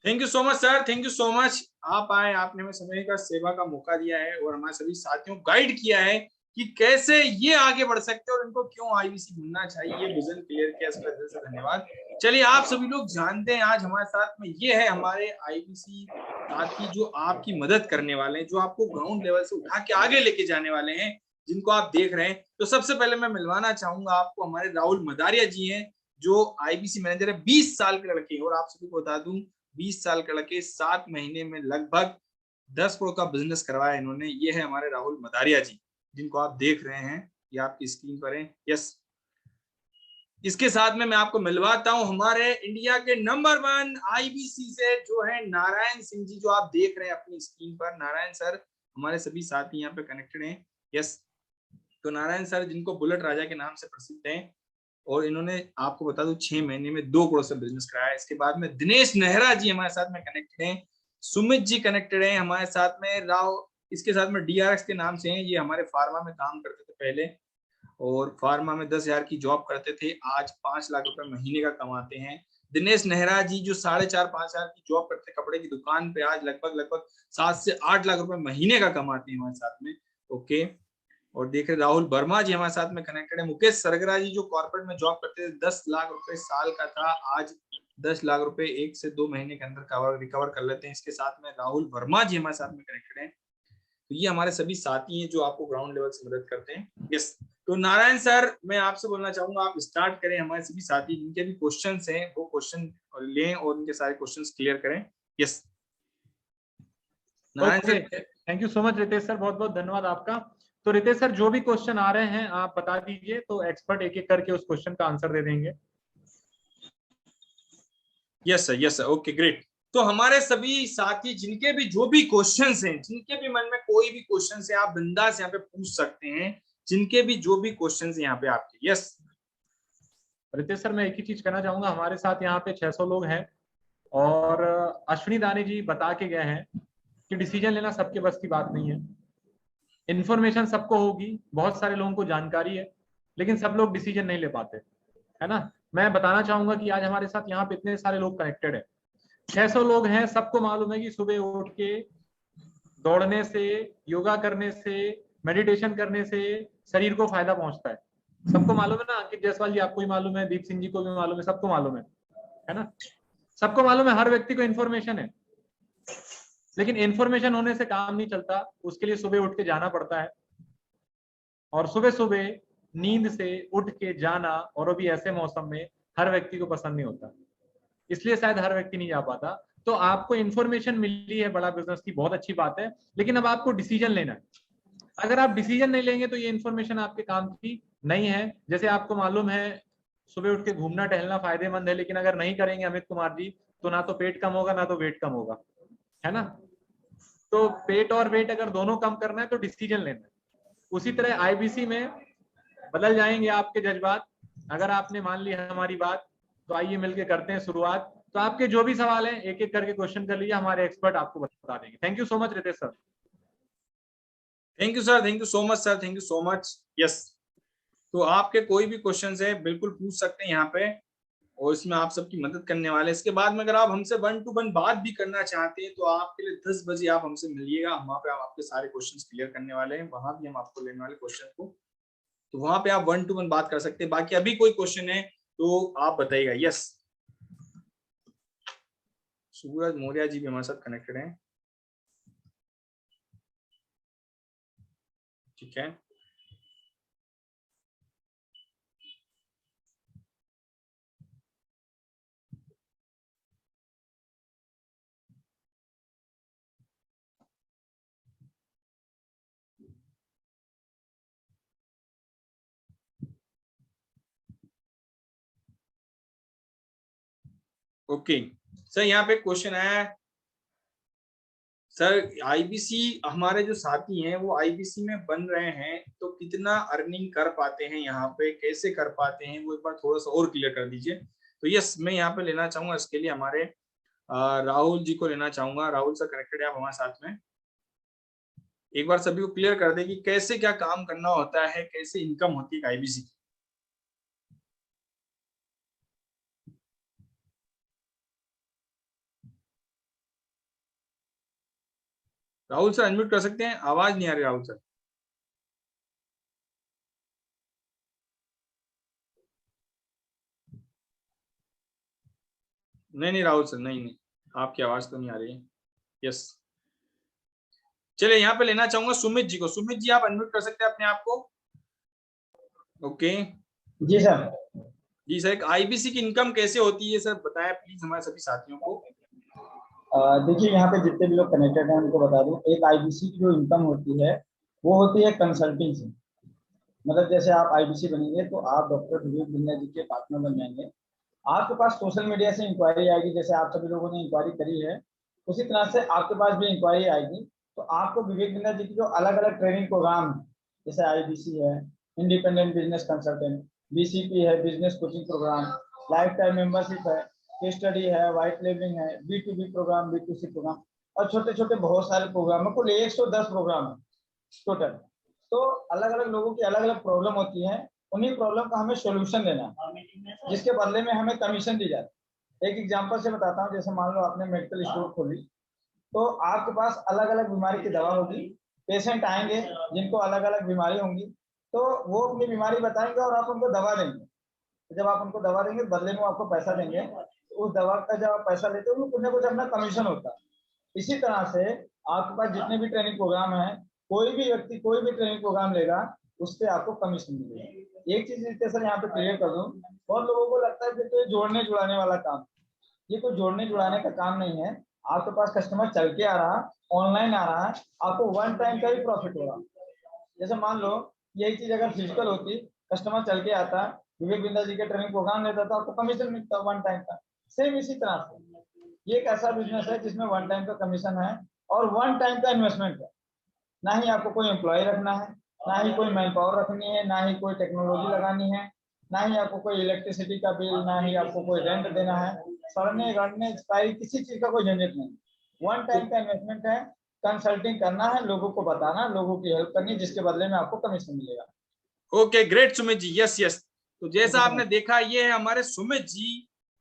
Thank you so much sir, thank you so much. आप आए, आपने हमें समय का सेवा का मौका दिया है और हमारे सभी साथियों को गाइड किया है कि कैसे ये आगे बढ़ सकते हैं और इनको क्यों आईबीसी ढूंढना चाहिए, विजन क्लियर किया, इसका दिल से धन्यवाद। चलिए आप सभी लोग जानते हैं आज हमारे साथ में ये है हमारे आईबीसी साथी जो आपकी मदद करने वाले हैं, जो आपको ग्राउंड लेवल से उठा के आगे लेके जाने वाले हैं। जिनको आप देख रहे हैं। तो सबसे पहले मैं मिलवाना चाहूंगा आपको, हमारे राहुल मदारिया जी हैं जो आईबीसी मैनेजर है, 20 साल के लड़के। और आप सभी को बता दूं 20 साल के लड़के 7 महीने में लगभग 10 करोड़ का बिजनेस करवाया इन्होंने। ये है हमारे राहुल मदारिया जी जिनको आप देख रहे हैं, ये आपकी स्क्रीन पर है। यस, इसके साथ में मैं आपको मिलवाता हूं हमारे इंडिया के नंबर 1 आईबीसी से, जो है नारायण सिंह जी, जो आप देख रहे हैं अपनी स्क्रीन पर। नारायण सर हमारे सभी साथी यहाँ पे कनेक्टेड हैं। यस, तो नारायण सर जिनको बुलेट राजा के नाम से प्रसिद्ध हैं, और इन्होंने आपको बता दूं 6 महीने में 2 करोड़ से बिजनेस कराया। इसके बाद में दिनेश नेहरा जी हमारे साथ में कनेक्टेड हैं, सुमित जी कनेक्टेड हैं हमारे साथ में, राव इसके साथ में डीआरएक्स के नाम से हैं, ये हमारे फार्मा में काम करते थे पहले, और फार्मा में 10,000 की जॉब करते थे, आज 5 लाख रुपए महीने का कमाते हैं। दिनेश नेहरा जी जो 4,500-5,000 की जॉब करते कपड़े की दुकान पे, आज लगभग 7 से 8 लाख रुपए महीने का कमाते हैं हमारे साथ में। ओके, और देख रहे राहुल वर्मा जी हमारे साथ में कनेक्टेड है। मुकेश सरगरा जी जो कॉर्पोरेट में जॉब करते थे, 10 लाख रुपए साल का था, आज 10 लाख रुपए 1 से 2 महीने के अंदर रिकवर कर लेते हैं। इसके साथ में राहुल वर्मा जी हमारे साथ में कनेक्टेड हैं। तो ये हमारे सभी साथी हैं जो आपको ग्राउंड लेवल से मदद करते हैं। यस, तो नारायण सर मैं आपसे बोलना चाहूंगा आप स्टार्ट करें, हमारे सभी साथी जिनके भी क्वेश्चंस हैं वो क्वेश्चन लें और उनके सारे क्वेश्चंस क्लियर करें। Yes Narayan sir. Thank you so much Ritesh sir, बहुत बहुत धन्यवाद आपका। तो रितेश सर जो भी क्वेश्चन आ रहे हैं आप बता दीजिए, तो एक्सपर्ट एक एक करके उस क्वेश्चन का आंसर दे देंगे। Yes sir, okay great. तो हमारे सभी साथी जिनके भी जो भी क्वेश्चंस हैं, जिनके भी मन में कोई भी क्वेश्चंस है, आप बिंदास यहाँ पे पूछ सकते हैं, जिनके भी जो भी क्वेश्चंस यहाँ पे आपके। यस रितेश सर मैं एक ही चीज कहना चाहूंगा, हमारे साथ यहाँ पे 600 लोग हैं, और अश्विनी दानी जी बता के गए हैं कि डिसीजन लेना सबके बस की बात नहीं है। इन्फॉर्मेशन सबको होगी, बहुत सारे लोगों को जानकारी है, लेकिन सब लोग डिसीजन नहीं ले पाते, है ना। मैं बताना चाहूंगा कि आज हमारे साथ यहाँ पे इतने सारे लोग कनेक्टेड है, 600 लोग हैं, सबको मालूम है कि सुबह उठ के दौड़ने से, योगा करने से, मेडिटेशन करने से शरीर को फायदा पहुंचता है। सबको मालूम है ना, अंकित जायसवाल जी आपको भी मालूम है, दीप सिंह जी को भी मालूम है, सबको मालूम है ना। सबको मालूम है, हर व्यक्ति को इन्फॉर्मेशन है, लेकिन इन्फॉर्मेशन होने से काम नहीं चलता, उसके लिए सुबह उठ के जाना पड़ता है। और सुबह सुबह नींद से उठ के जाना, और वो भी ऐसे मौसम में, हर व्यक्ति को पसंद नहीं होता, इसलिए शायद हर व्यक्ति नहीं जा पाता। तो आपको इन्फॉर्मेशन मिली है बड़ा बिजनेस की, बहुत अच्छी बात है, लेकिन अब आपको डिसीजन लेना है। अगर आप डिसीजन नहीं लेंगे तो ये इन्फॉर्मेशन आपके काम की नहीं है। जैसे आपको मालूम है सुबह उठ के घूमना टहलना फायदेमंद है, लेकिन अगर नहीं करेंगे अमित कुमार जी, तो ना तो पेट कम होगा ना तो वेट कम होगा, है ना। तो पेट और वेट अगर दोनों कम करना है तो डिसीजन लेना है। उसी तरह आईबीसी में बदल जाएंगे आपके जज्बात, अगर आपने मान ली हमारी बात, तो आइए मिलके करते हैं शुरुआत। तो आपके जो भी सवाल हैं एक एक करके क्वेश्चन कर लीजिए, हमारे एक्सपर्ट आपको बता देंगे। Thank you so much Ritesh sir. Thank you sir, thank you so much sir, thank you so much. Yes, तो आपके कोई भी क्वेश्चंस है बिल्कुल पूछ सकते हैं यहाँ पे, और इसमें आप सबकी मदद करने वाले हैं। इसके बाद में अगर आप हमसे 1 to 1 बात भी करना चाहते हैं तो आपके लिए 10 बजे आप हमसे मिलिएगा, वहां पे हम आपके सारे क्वेश्चंस क्लियर करने वाले हैं, वहां भी हम आपको लेने वाले क्वेश्चन को, तो वहां पे आप 1 to 1 बात कर सकते हैं। बाकी अभी कोई क्वेश्चन है तो आप बताइएगा। यस, सूरज मौर्य जी भी हमारे साथ कनेक्टेड हैं, ठीक है। ओके सर, यहाँ पे क्वेश्चन आया सर, आईबीसी हमारे जो साथी हैं वो आईबीसी में बन रहे हैं तो कितना अर्निंग कर पाते हैं, यहाँ पे कैसे कर पाते हैं, वो एक बार थोड़ा सा और क्लियर कर दीजिए। तो यस, मैं यहाँ पे लेना चाहूंगा इसके लिए हमारे राहुल जी को लेना चाहूंगा। राहुल सर कनेक्टेड है आप हमारे साथ में, एक बार सभी को क्लियर कर दे कि कैसे क्या काम करना होता है, कैसे इनकम होती है आईबीसी की। राहुल सर अनम्यूट कर सकते हैं, आवाज नहीं आ रही राहुल सर। नहीं नहीं राहुल सर, नहीं नहीं, आपकी आवाज तो नहीं आ रही है। यस, चलिए यहाँ पे लेना चाहूंगा सुमित जी को। सुमित जी आप अनम्यूट कर सकते हैं अपने आप को। ओके जी सर। जी सर, एक आईबीसी की इनकम कैसे होती है सर, बताएं प्लीज हमारे सभी साथियों को। देखिए यहाँ पे जितने भी लोग कनेक्टेड हैं उनको बता दूं, एक आईबीसी की जो इनकम होती है वो होती है कंसल्टिंग से। मतलब जैसे आप आईबीसी बनेंगे तो आप डॉक्टर विवेक बिंद्रा जी के पार्टनर बन जाएंगे। आपके पास सोशल मीडिया से इंक्वायरी आएगी, जैसे आप सभी लोगों ने इंक्वायरी करी है उसी तरह से आपके पास भी इंक्वायरी आएगी। तो आपको विवेक बिंद्रा जी की जो अलग अलग ट्रेनिंग प्रोग्राम है, जैसे आईबीसी है, इंडिपेंडेंट बिजनेस कंसल्टेंट, बीसीपी है, business coaching program, life time membership है, केस स्टडी है, व्हाइट लेबलिंग है, बी2बी प्रोग्राम, बी2सी प्रोग्राम और छोटे छोटे बहुत सारे प्रोग्राम है। कुल 110 प्रोग्राम है टोटल। तो अलग अलग लोगों की अलग अलग प्रॉब्लम होती है, उन्हीं प्रॉब्लम का हमें सोल्यूशन देना है, जिसके बदले में हमें कमीशन दी जाती है। एक एग्जांपल से बताता हूँ, जैसे मान लो आपने मेडिकल स्टोर खोली तो आपके पास अलग अलग बीमारी की दवा होगी। पेशेंट आएंगे जिनको अलग अलग बीमारी होंगी, तो वो अपनी बीमारी बताएंगे और आप उनको दवा देंगे। तो जब आप उनको दवा देंगे बदले में आपको पैसा देंगे, तो उस दवा का जब आप पैसा लेते हो कुछ ना कुछ अपना कमीशन होता है। इसी तरह से आपके पास जितने भी ट्रेनिंग प्रोग्राम है, कोई भी व्यक्ति कोई भी ट्रेनिंग प्रोग्राम लेगा उससे आपको कमीशन मिलेगा। एक चीज सर यहाँ पे क्लियर कर दूं, बहुत लोगों को लगता है कि तो ये जोड़ने जुड़ाने वाला काम, ये कोई जोड़ने जुड़ाने का काम नहीं है। आपके पास कस्टमर चल के आ रहा, ऑनलाइन आ रहा है, आपको वन टाइम का ही प्रॉफिट होगा। जैसे मान लो यही चीज अगर फिजिकल होती, कस्टमर चल के आता, विवेक बिंद्रा जी के ट्रेनिंग प्रोग्राम लेता था, आपको कमीशन मिलता वन टाइम का। सेम इसी तरह से ये एक ऐसा बिजनेस है जिसमें वन टाइम का कमीशन है और वन टाइम का इन्वेस्टमेंट है। ना ही आपको कोई एम्प्लॉय रखना है, ना ही कोई मैन पावर रखनी है, ना ही कोई टेक्नोलॉजी लगानी है, ना ही आपको कोई इलेक्ट्रिसिटी का बिल, ना ही आपको कोई रेंट देना है, सड़ने गड़ने एक्सपायरी किसी चीज का कोई झंझट नहीं। वन टाइम का इन्वेस्टमेंट है, कंसल्टिंग करना है, लोगों को बताना, लोगों की हेल्प करनी, जिसके बदले में आपको कमीशन मिलेगा। Okay great Sumit ji, yes yes. तो जैसा आपने देखा ये है हमारे सुमित जी,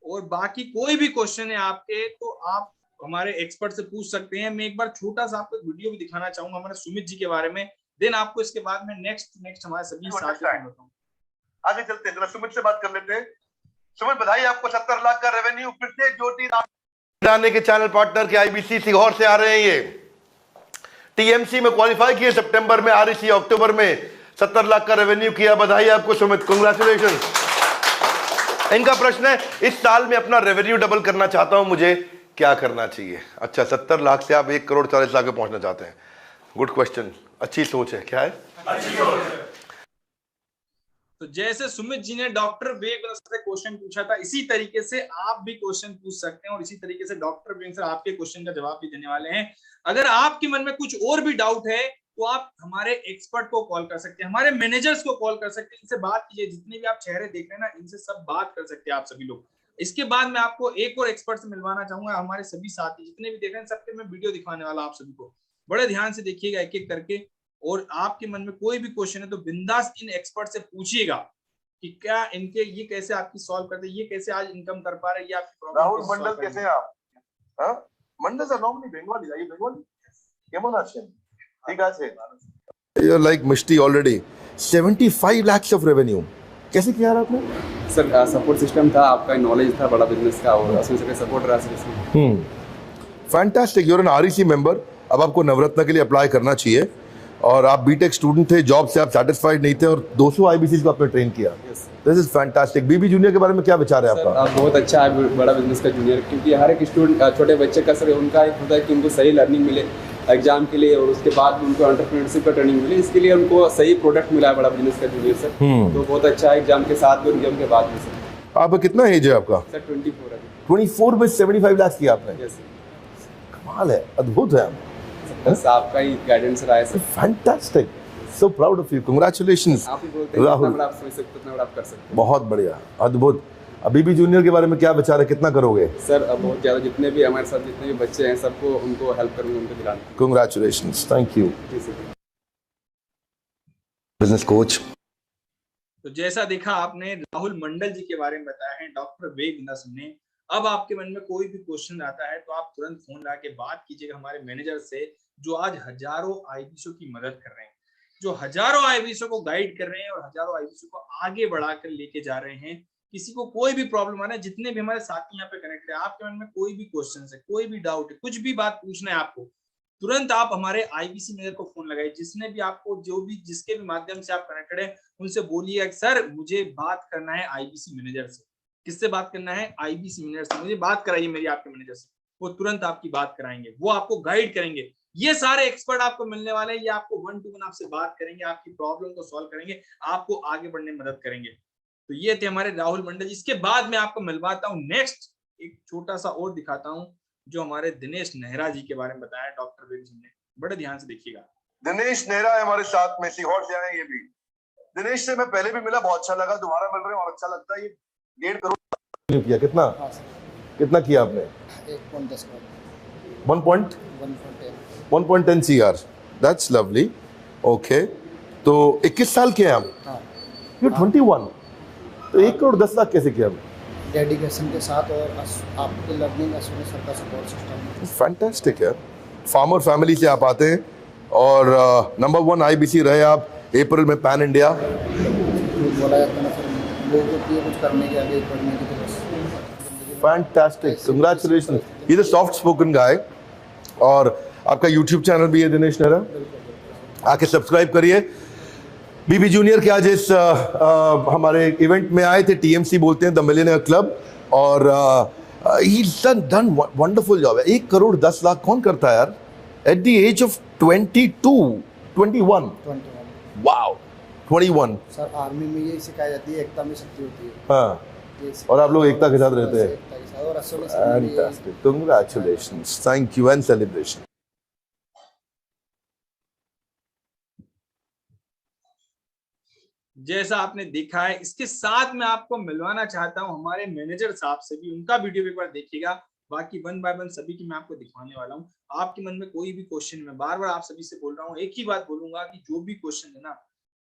और बाकी कोई भी क्वेश्चन है आपके तो आप हमारे एक्सपर्ट से पूछ सकते हैं। मैं एक बार छोटा सा आपको वीडियो भी दिखाना चाहूंगा हमारे सुमित जी के बारे में, देन आपको इसके बाद में नेक्स्ट हमारे सभी साथियों को बताऊं। आगे चलते हैं, जरा सुमित से बात कर लेते हैं। सुमित बधाई आपको 70 लाख का रेवेन्यू फिर से ज्योति राणे के चैनल पार्टनर के आईबीसी सीहोर से आ रहे हैं। ये टीएमसी में क्वालिफाई किए सितंबर में, आरईसी अक्टूबर में 70 लाख का रेवेन्यू किया। बधाई आपको सुमित, कांग्रेचुलेशन। इनका प्रश्न है इस साल में अपना रेवेन्यू डबल करना चाहता हूं, मुझे क्या करना चाहिए? अच्छा 70 लाख से आप 1 करोड़ 40 लाख पे पहुंचना चाहते हैं। गुड क्वेश्चन, अच्छी सोच है। क्या है? अच्छी सोच है। तो जैसे सुमित जी ने डॉक्टर विवेक से क्वेश्चन पूछा था, इसी तरीके से आप भी क्वेश्चन पूछ सकते हैं और इसी तरीके से डॉक्टर विवेक सर आपके क्वेश्चन का जवाब भी देने वाले हैं। अगर आपके मन में कुछ और भी डाउट है तो आप हमारे एक्सपर्ट को कॉल कर सकते हैं, हमारे मैनेजर्स को कॉल कर सकते हैं, इनसे बात कीजिए। जितने भी आप चेहरे देख रहे हैं ना, इनसे सब बात कर सकते हैं आप सभी लोग। इसके बाद मैं आपको एक और एक्सपर्ट से मिलवाना चाहूंगा। हमारे सभी साथी जितने भी देख रहे हैं सबके मैं वीडियो दिखाने वाला, आप सभी को बड़े ध्यान से देखिएगा एक एक करके। और आपके मन में कोई भी क्वेश्चन है तो बिंदास इन एक्सपर्ट से पूछिएगा कि क्या इनके ये कैसे आपकी सॉल्व करते हैं, ये कैसे आज इनकम कर पा रहे हैं, ये आपकी प्रॉब्लम। राहुल मंडल कैसे हैं आप? Mandal sir normally Bengali, are you Bengali? কেমন আছেন? ঠিক আছে। You're like Mishti already. 75 lakhs of revenue. कैसे किया आपने? सर सपोर्ट सिस्टम था, आपका नॉलेज था बड़ा बिजनेस का और उसमें से सपोर्ट रहा सर इसमें। Fantastic. You're an REC member. अब आपको नवरत्न के लिए अप्लाई करना चाहिए। और आप बीटेक स्टूडेंट थे, जॉब से आप सेटिस्फाइड नहीं थे और 200 आईबीसी को आपने ट्रेन किया। This is fantastic. BB junior के बारे में क्या विचार है आपका? बहुत अच्छा है बड़ा बिजनेस का जूनियर, क्योंकि हर एक स्टूडेंट छोटे बच्चे का सर उनका एक होता है कि उनको सही लर्निंग मिले एग्जाम के लिए और उसके बाद उनको एंटरप्रेन्योरशिप का ट्रेनिंग मिले, इसके लिए उनको सही प्रोडक्ट मिला है बड़ा बिजनेस का जूनियर सर। तो बहुत अच्छा है एग्जाम के साथ और एग्जाम के बाद में सर। आपका कितना एज है आपका? सर 24 है। 24 में 75 लाख किया आपने? यस। कमाल है, अद्भुत है। बस आपका ही गाइडेंस रहा है sir. Fantastic, so proud of you, congratulations आप ही बोलते हैं राहुल। जितना आप सोच सकते उतना आप कर सकते हैं। बहुत बढ़िया, अद्भुत। अभी भी जूनियर के बारे में क्या विचार है, कितना करोगे? सर बहुत ज़्यादा, जितने भी हमारे साथ जितने भी बच्चे हैं सबको उनको हेल्प करूँगा, उनको दिलाना। Congratulations, thank you. Business coach. तो जैसा देखा आपने राहुल मंडल जी के बारे में बताया है डॉक्टर विवेक बिंद्रा ने। अब आपके मन में कोई भी क्वेश्चन आता है तो आप तुरंत फोन लगा के बात कीजिएगा हमारे मैनेजर से, जो आज हजारों आईबीसी की मदद कर रहे हैं, जो हजारों आईबीसी को गाइड कर रहे हैं और हजारों आईबीसी को आगे बढ़ाकर लेके जा रहे हैं। किसी को कोई भी प्रॉब्लम आना है, जितने भी हमारे साथी यहाँ पे कनेक्ट है, आपके मन में कोई भी क्वेश्चन है, कोई भी डाउट है, कुछ भी बात पूछना है आपको, तुरंत आप हमारे आईबीसी मैनेजर को फोन लगाइए, जिसने भी आपको जिसके भी माध्यम से आप कनेक्टेड है उनसे बोलिए सर मुझे बात करना है आईबीसी मैनेजर से। किससे बात करना है? आईबीसी मैनेजर से। मुझे बात कराइए मेरी आपके मैनेजर से। वो तुरंत आपकी बात कराएंगे, वो आपको गाइड करेंगे। ये सारे एक्सपर्ट आपको मिलने वाले हैं, ये आपको 1 to 1 आपसे बात करेंगे, आपकी प्रॉब्लम को सॉल्व करेंगे, आपको आगे बढ़ने में मदद करेंगे। तो ये थे हमारे राहुल मंडल जी। इसके बाद मैं आपको मिलवाता हूँ नेक्स्ट एक छोटा सा और दिखाता हूँ जो हमारे दिनेश नेहरा जी के बारे में बताया डॉक्टर वेग जी ने। बड़े ध्यान से देखिएगा। दिनेश नेहरा है हमारे साथ में, सीहोर से आए ये भी। दिनेश से मैं पहले भी मिला, बहुत अच्छा लगा, दोबारा मिल रहे हैं और अच्छा लगता है। ये 1.5 करोड़ किया कितना? कितना किया आपने? 1.10 CR। That's lovely. ओके, तो 21 साल के हैं आप? यू 21। तो 1 करोड़ 10 लाख कैसे किया? डेडिकेशन के साथ और आपके लर्निंग सर का सपोर्ट सिस्टम। फैंटास्टिक है। फार्मर फैमिली से आप आते हैं और नंबर 1 आईबीसी रहे आप अप्रैल में पैन इंडिया। बोला जाता है ना सर, लोगों को कुछ करने के आगे बढ़ने की, तो बस fantastic, congratulation. He is a soft spoken guy. और आपका यूट्यूब चैनल भी है दिनेश नेहरा, आके सब्सक्राइब करिए। बीबी जूनियर के आज इस हमारे इवेंट में आए थे, टीएमसी बोलते हैं, द मिलियनेयर क्लब, और ही डन वंडरफुल जॉब है। 1 करोड़ 10 लाख कौन करता है यार at the age of 21? Wow, 21। Sir army में यही सिखाई जाती है, एकता में शक्ति होती है। हाँ, और आप लोग एकता के साथ रहते हैं। और fantastic, congratulations, thank you and celebration. जैसा आपने देखा है, इसके साथ मैं आपको मिलवाना चाहता हूं हमारे मैनेजर साहब से भी। उनका वीडियो एक बार देखिएगा। बाकी 1 by 1 सभी की मैं आपको दिखाने वाला हूं। आपके मन में कोई भी क्वेश्चन, मैं बार बार आप सभी से बोल रहा हूं, एक ही बात बोलूंगा कि जो भी क्वेश्चन है ना,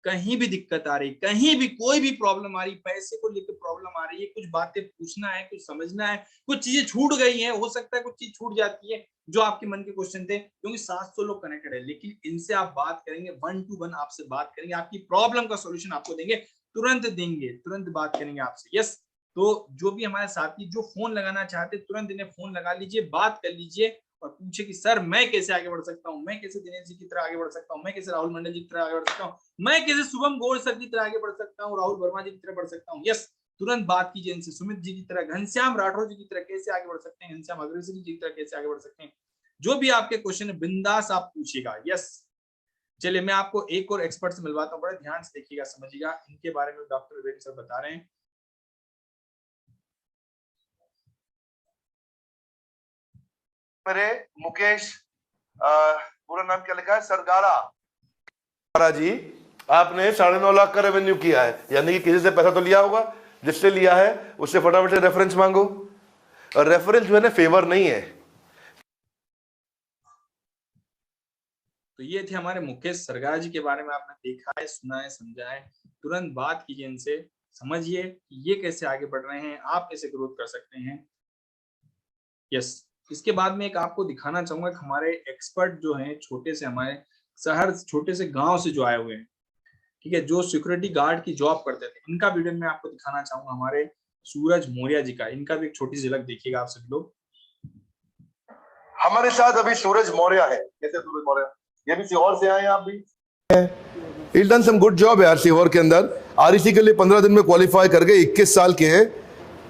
कहीं भी दिक्कत आ रही, कहीं भी कोई भी प्रॉब्लम आ रही, पैसे को लेकर प्रॉब्लम आ रही है, कुछ बातें पूछना है, कुछ समझना है, कुछ चीजें छूट गई हैं, हो सकता है कुछ चीज छूट जाती है जो आपके मन के क्वेश्चन थे, क्योंकि 700 लोग कनेक्टेड है, लेकिन इनसे आप बात करेंगे, 1 to 1 आपसे बात करेंगे, आपकी प्रॉब्लम का सोल्यूशन आपको देंगे, तुरंत देंगे, तुरंत बात करेंगे आपसे। यस, तो जो भी हमारे साथी जो फोन लगाना चाहते, तुरंत इन्हें फोन लगा लीजिए, बात कर लीजिए और पूछे कि सर मैं कैसे आगे बढ़ सकता हूँ, मैं कैसे दिनेश जी की तरह आगे बढ़ सकता हूँ, मैं कैसे राहुल मंडल जी की तरह आगे बढ़ सकता हूँ, मैं कैसे शुभम गौर सर की तरह आगे बढ़ सकता हूँ, राहुल वर्मा जी की तरह बढ़ सकता हूँ। यस, तुरंत बात कीजिए इनसे। सुमित जी की तरह, घनश्याम राठौर जी की तरह कैसे आगे बढ़ सकते हैं, घनश्याम अग्रसेनी जी की तरह कैसे आगे बढ़ सकते हैं, जो भी आपके क्वेश्चन है बिंदास आप पूछिएगा। यस, चलिए मैं आपको एक और एक्सपर्ट से मिलवाता हूँ, बड़े ध्यान से देखिएगा, समझिएगा इनके बारे में डॉक्टर वेग सर बता रहे हैं। मेरे मुकेश, पूरा नाम क्या लिखा है? सरगारा जी, आपने 9.5 लाख का रेवेन्यू किया है, यानी कि किसी से पैसा तो लिया होगा, जिससे लिया है उससे फटाफट से रेफरेंस मांगो। और रेफरेंस जो है ना, फेवर नहीं है। तो ये थे हमारे मुकेश सरगारा जी के बारे में। आपने देखा है, सुना है, समझा है, तुरंत बात कीजिए इनसे, समझिए ये कैसे आगे बढ़ रहे हैं, आप कैसे ग्रोथ कर सकते हैं। यस, इसके बाद में एक आपको दिखाना चाहूंगा कि हमारे एक्सपर्ट जो हैं, छोटे से हमारे शहर, छोटे से गांव से जो आए हुए हैं, ठीक है, जो सिक्योरिटी गार्ड की जॉब करते थे, इनका वीडियो में आपको दिखाना चाहूंगा, हमारे सूरज मौर्य जी का। इनका भी एक छोटी सी झलक देखिएगा आप सभी लोग। हमारे साथ अभी सूरज मौर्य है। कैसे सूरज मौर्य? ये भी सीहोर से आए हैं आप भी? He's done some good job यार सीहोर के अंदर। आरईसी के लिए 15 दिन में क्वालिफाई कर गए, 21 साल के हैं।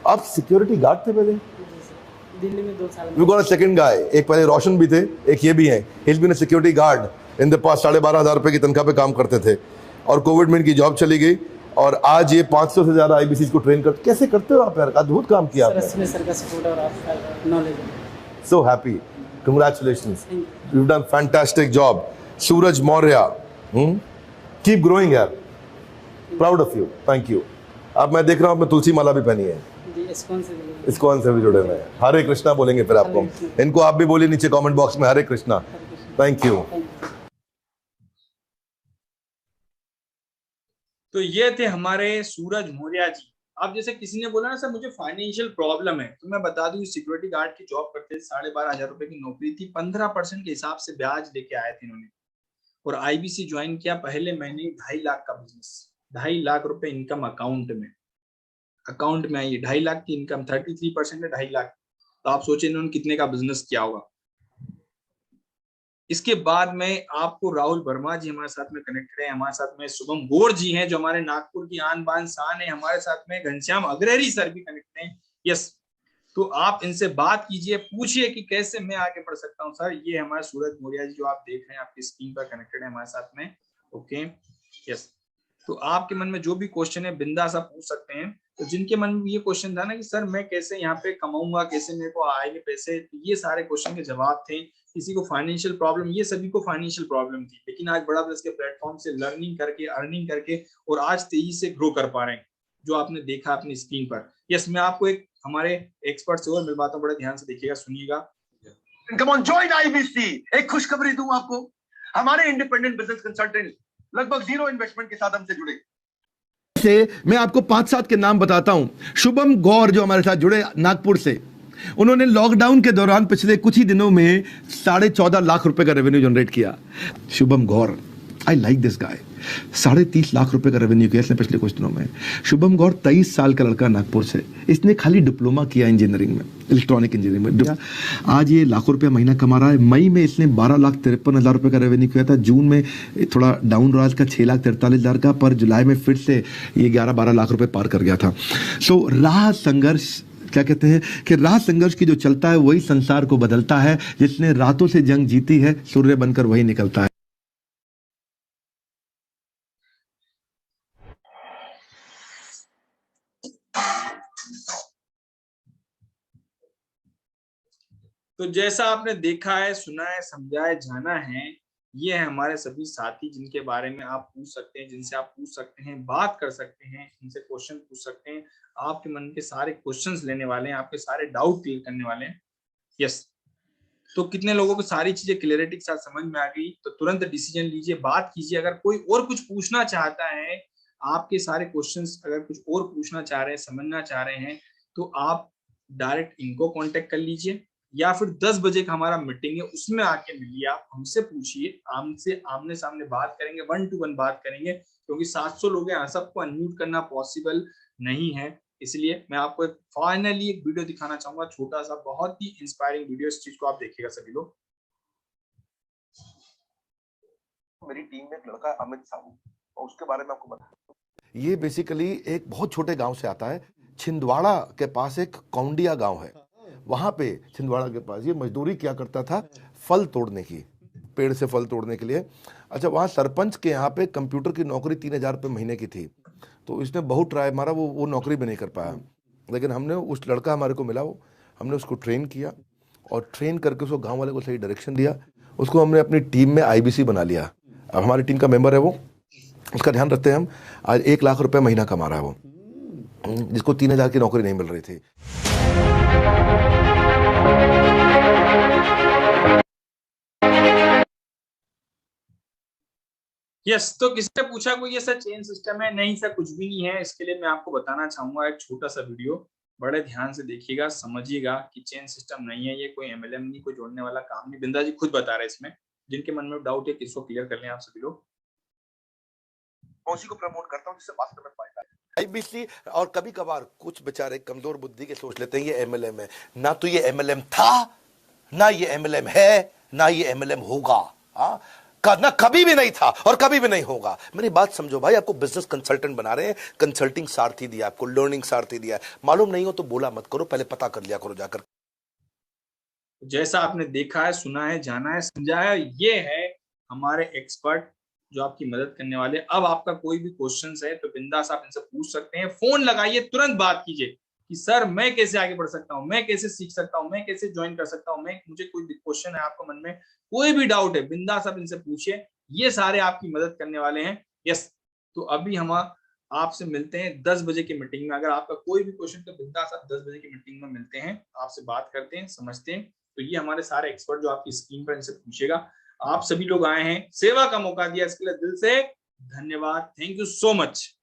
आप सिक्योरिटी गार्ड थे पहले? दिल्ली में 2 साल। We got a second guy, एक पहले रोशन भी थे, एक ये भी हैं। He's been a security guard in the past। 12,500 रुपए की तनख्वाह पे काम करते थे और कोविड में इनकी जॉब चली गई और आज ये 500 से ज्यादा आईबीसी को ट्रेन करते। कैसे करते हो आप यार? अद्भुत काम किया आपने। सर का सपोर्ट और आपका knowledge. So happy, congratulations, you've done fantastic job, सूरज मौर्य। Keep growing यार, proud of you, thank you। अब मैं देख रहा हूँ आपने तुलसी माला भी पहनी है, इस्कॉन से भी जुड़े हुए हैं। हरे कृष्णा बोलेंगे फिर आपको, इनको आप भी बोलिए नीचे कमेंट बॉक्स में, हरे कृष्णा। Thank you. तो ये थे हमारे सूरज मौर्य जी। अब जैसे किसी ने बोला ना सर मुझे फाइनेंशियल प्रॉब्लम है, तो मैं बता दूं सिक्योरिटी गार्ड की जॉब करते थे, 12,500 रुपए की नौकरी थी, 15% के हिसाब से ब्याज लेके आए थे इन्होंने और आईबीसी ज्वाइन किया। पहले महीने 2.5 लाख का बिजनेस, 2.5 लाख रुपए इनकम अकाउंट में आई। 2.5 लाख की इनकम, 33% है 2.5 लाख। तो आप सोचिए इन्होंने कितने का बिजनेस किया होगा। इसके बाद में आपको राहुल वर्मा जी हमारे साथ में कनेक्टेड है, हमारे साथ में शुभम गौर जी हैं जो हमारे नागपुर की आन बान शान है, हमारे साथ में घनश्याम अग्रहरी सर भी कनेक्टेड हैं। यस, तो आप इनसे बात कीजिए, पूछिए कि कैसे मैं आगे बढ़ सकता हूँ सर। ये हमारे सूरज मौर्य जी जो आप देख रहे हैं आपकी स्क्रीन पर कनेक्टेड है हमारे साथ में। ओके, यस, तो आपके मन में जो भी क्वेश्चन है बिंदास आप पूछ सकते हैं। तो जिनके मन में ये क्वेश्चन था ना कि सर मैं कैसे यहाँ पे कमाऊंगा, कैसे मेरे को आएंगे पैसे, तो ये सारे क्वेश्चन के जवाब थे। किसी को फाइनेंशियल प्रॉब्लम, ये सभी को फाइनेंशियल प्रॉब्लम थी, लेकिन आज बड़ा बिजनेस के प्लेटफॉर्म से लर्निंग करके, अर्निंग करके और आज तेजी से ग्रो कर पा रहे हैं, जो आपने देखा अपनी स्क्रीन पर। यस, मैं आपको एक हमारे एक्सपर्ट से और मिलवाता हूँ, बड़े ध्यान से देखिएगा, सुनिएगा। Come on, join IBC. एक खुशखबरी दूं आपको, हमारे इंडिपेंडेंट बिजनेस कंसल्टेंट लगभग 0 इन्वेस्टमेंट के साथ हमसे जुड़े। से मैं आपको 5-7 के नाम बताता हूं। शुभम गौर जो हमारे साथ जुड़े नागपुर से, उन्होंने लॉकडाउन के दौरान पिछले कुछ ही दिनों में 14.5 लाख रुपए का रेवेन्यू जनरेट किया। Shubham Gaur, I like this guy. 30.5 lakh रुपए का रेवेन्यू किया इसने पिछले कुछ दिनों में। शुभम गौर 23 साल का लड़का नागपुर से, इसने खाली डिप्लोमा किया इंजीनियरिंग में, इलेक्ट्रॉनिक इंजीनियरिंग में। आज ये लाखों रुपया महीना कमा रहा है। मई में इसने 12,53,000 रुपए का रेवेन्यू किया था। जून में थोड़ा डाउन रहा इसका 6,43,000 का, पर जुलाई में फिर से ये 11-12 लाख रुपए पार कर गया था। सो राह संघर्ष, क्या कहते हैं कि राह संघर्ष की जो चलता है वही संसार को बदलता है। जिसने रातों से जंग जीती है, सूर्य बनकर वही निकलता है। तो जैसा आपने देखा है, सुना है, समझा है, जाना है, ये है हमारे सभी साथी जिनके बारे में आप पूछ सकते हैं, जिनसे आप पूछ सकते हैं, बात कर सकते हैं, इनसे क्वेश्चन पूछ सकते हैं। आपके मन के सारे क्वेश्चंस लेने वाले हैं, आपके सारे डाउट क्लियर करने वाले हैं। यस, तो कितने लोगों को सारी चीजें क्लियरिटी के साथ समझ में आ गई? तो तुरंत डिसीजन लीजिए, बात कीजिए। अगर कोई और कुछ पूछना चाहता है, आपके सारे क्वेश्चंस अगर कुछ और पूछना चाह रहे हैं, समझना चाह रहे हैं, तो आप डायरेक्ट इनको कांटेक्ट कर लीजिए, या फिर 10 बजे का हमारा मीटिंग है, उसमें आके मिलिए, आप हमसे पूछिए, हमसे आमने सामने बात करेंगे, 1 to 1 बात करेंगे, क्योंकि 700 लोग हैं, सबको अनम्यूट करना पॉसिबल नहीं है। इसलिए मैं आपको फाइनली एक वीडियो दिखाना चाहूंगा, छोटा सा, बहुत ही इंस्पायरिंग वीडियो। इस चीज को आप देखिएगा सभी लोग। मेरी टीम में एक लड़का है अमित साहू, और उसके बारे में आपको बता। ये बेसिकली एक बहुत छोटे गांव से आता है। छिंदवाड़ा के पास एक कौंडिया गांव है, वहां पे छिंदवाड़ा के पास ये मजदूरी क्या करता था, फल तोड़ने की, पेड़ से फल तोड़ने के लिए। अच्छा, वहाँ सरपंच के यहाँ पे कंप्यूटर की नौकरी 3,000 रुपये महीने की थी, तो इसने बहुत ट्राई मारा, वो नौकरी भी नहीं कर पाया। लेकिन हमने उस लड़का हमारे को मिला, वो हमने उसको ट्रेन किया और ट्रेन करके उसको गाँव वाले को सही डायरेक्शन दिया। उसको हमने अपनी टीम में IBC बना लिया। अब हमारी टीम का मेंबर है वो, उसका ध्यान रखते हैं हम। आज 1 लाख रुपये महीना कमा रहा है वो, जिसको 3,000 की नौकरी नहीं मिल रही थी। यस, तो किसने पूछा कोई ये सर चेन सिस्टम है? नहीं सर, कुछ भी नहीं है। इसके लिए मैं आपको बताना चाहूंगा एक छोटा सा वीडियो, बड़े ध्यान से देखिएगा, समझिएगा कि चेन सिस्टम नहीं है, ये कोई MLM नहीं, कोई जोड़ने वाला काम नहीं। बिंदा जी खुद बता रहे हैं इसमें। जिनके मन में डाउट है किसको क्लियर कर लें आप सभी लोग। उसी को प्रमोट करता हूं जिससे वास्तव में फायदा है। IBC, और कभी कभार कुछ बेचारे कमजोर बुद्धि के सोच लेते हैं ये MLM है। ना तो ये MLM था, ना ये MLM है, ना ये MLM होगा। ना कभी भी नहीं था और कभी भी नहीं होगा। मेरी बात समझो भाई, आपको बिजनेस कंसल्टेंट बना रहे हैं, कंसल्टिंग सारथी दिया, आपको लर्निंग सारथी दिया। मालूम नहीं हो तो बोला मत करो, पहले पता कर लिया करो जाकर। जैसा आपने देखा है, सुना है, जाना है, समझा है, ये है हमारे एक्सपर्ट जो आपकी मदद करने वाले। अब आपका कोई भी क्वेश्चन है तो बिंदास आप इनसे पूछ सकते हैं। फोन लगाइए, तुरंत बात कीजिए कि सर मैं कैसे आगे बढ़ सकता हूँ, मैं कैसे सीख सकता हूँ, मैं कैसे ज्वाइन कर सकता हूँ, मुझे कोई भी क्वेश्चन है आपको मन में, कोई भी डाउट है, बिंदास आप इनसे पूछिए, ये सारे आपकी मदद करने वाले हैं। यस, तो अभी हम आपसे मिलते हैं 10 बजे की मीटिंग में। अगर आपका कोई भी क्वेश्चन तो बिंदास आप 10 बजे की मीटिंग में मिलते हैं, आपसे बात करते हैं, समझते हैं। तो ये हमारे सारे एक्सपर्ट जो आपकी स्क्रीन पर, इनसे पूछेगा। आप सभी लोग आए हैं, सेवा का मौका दिया, इसके लिए दिल से धन्यवाद। Thank you so much.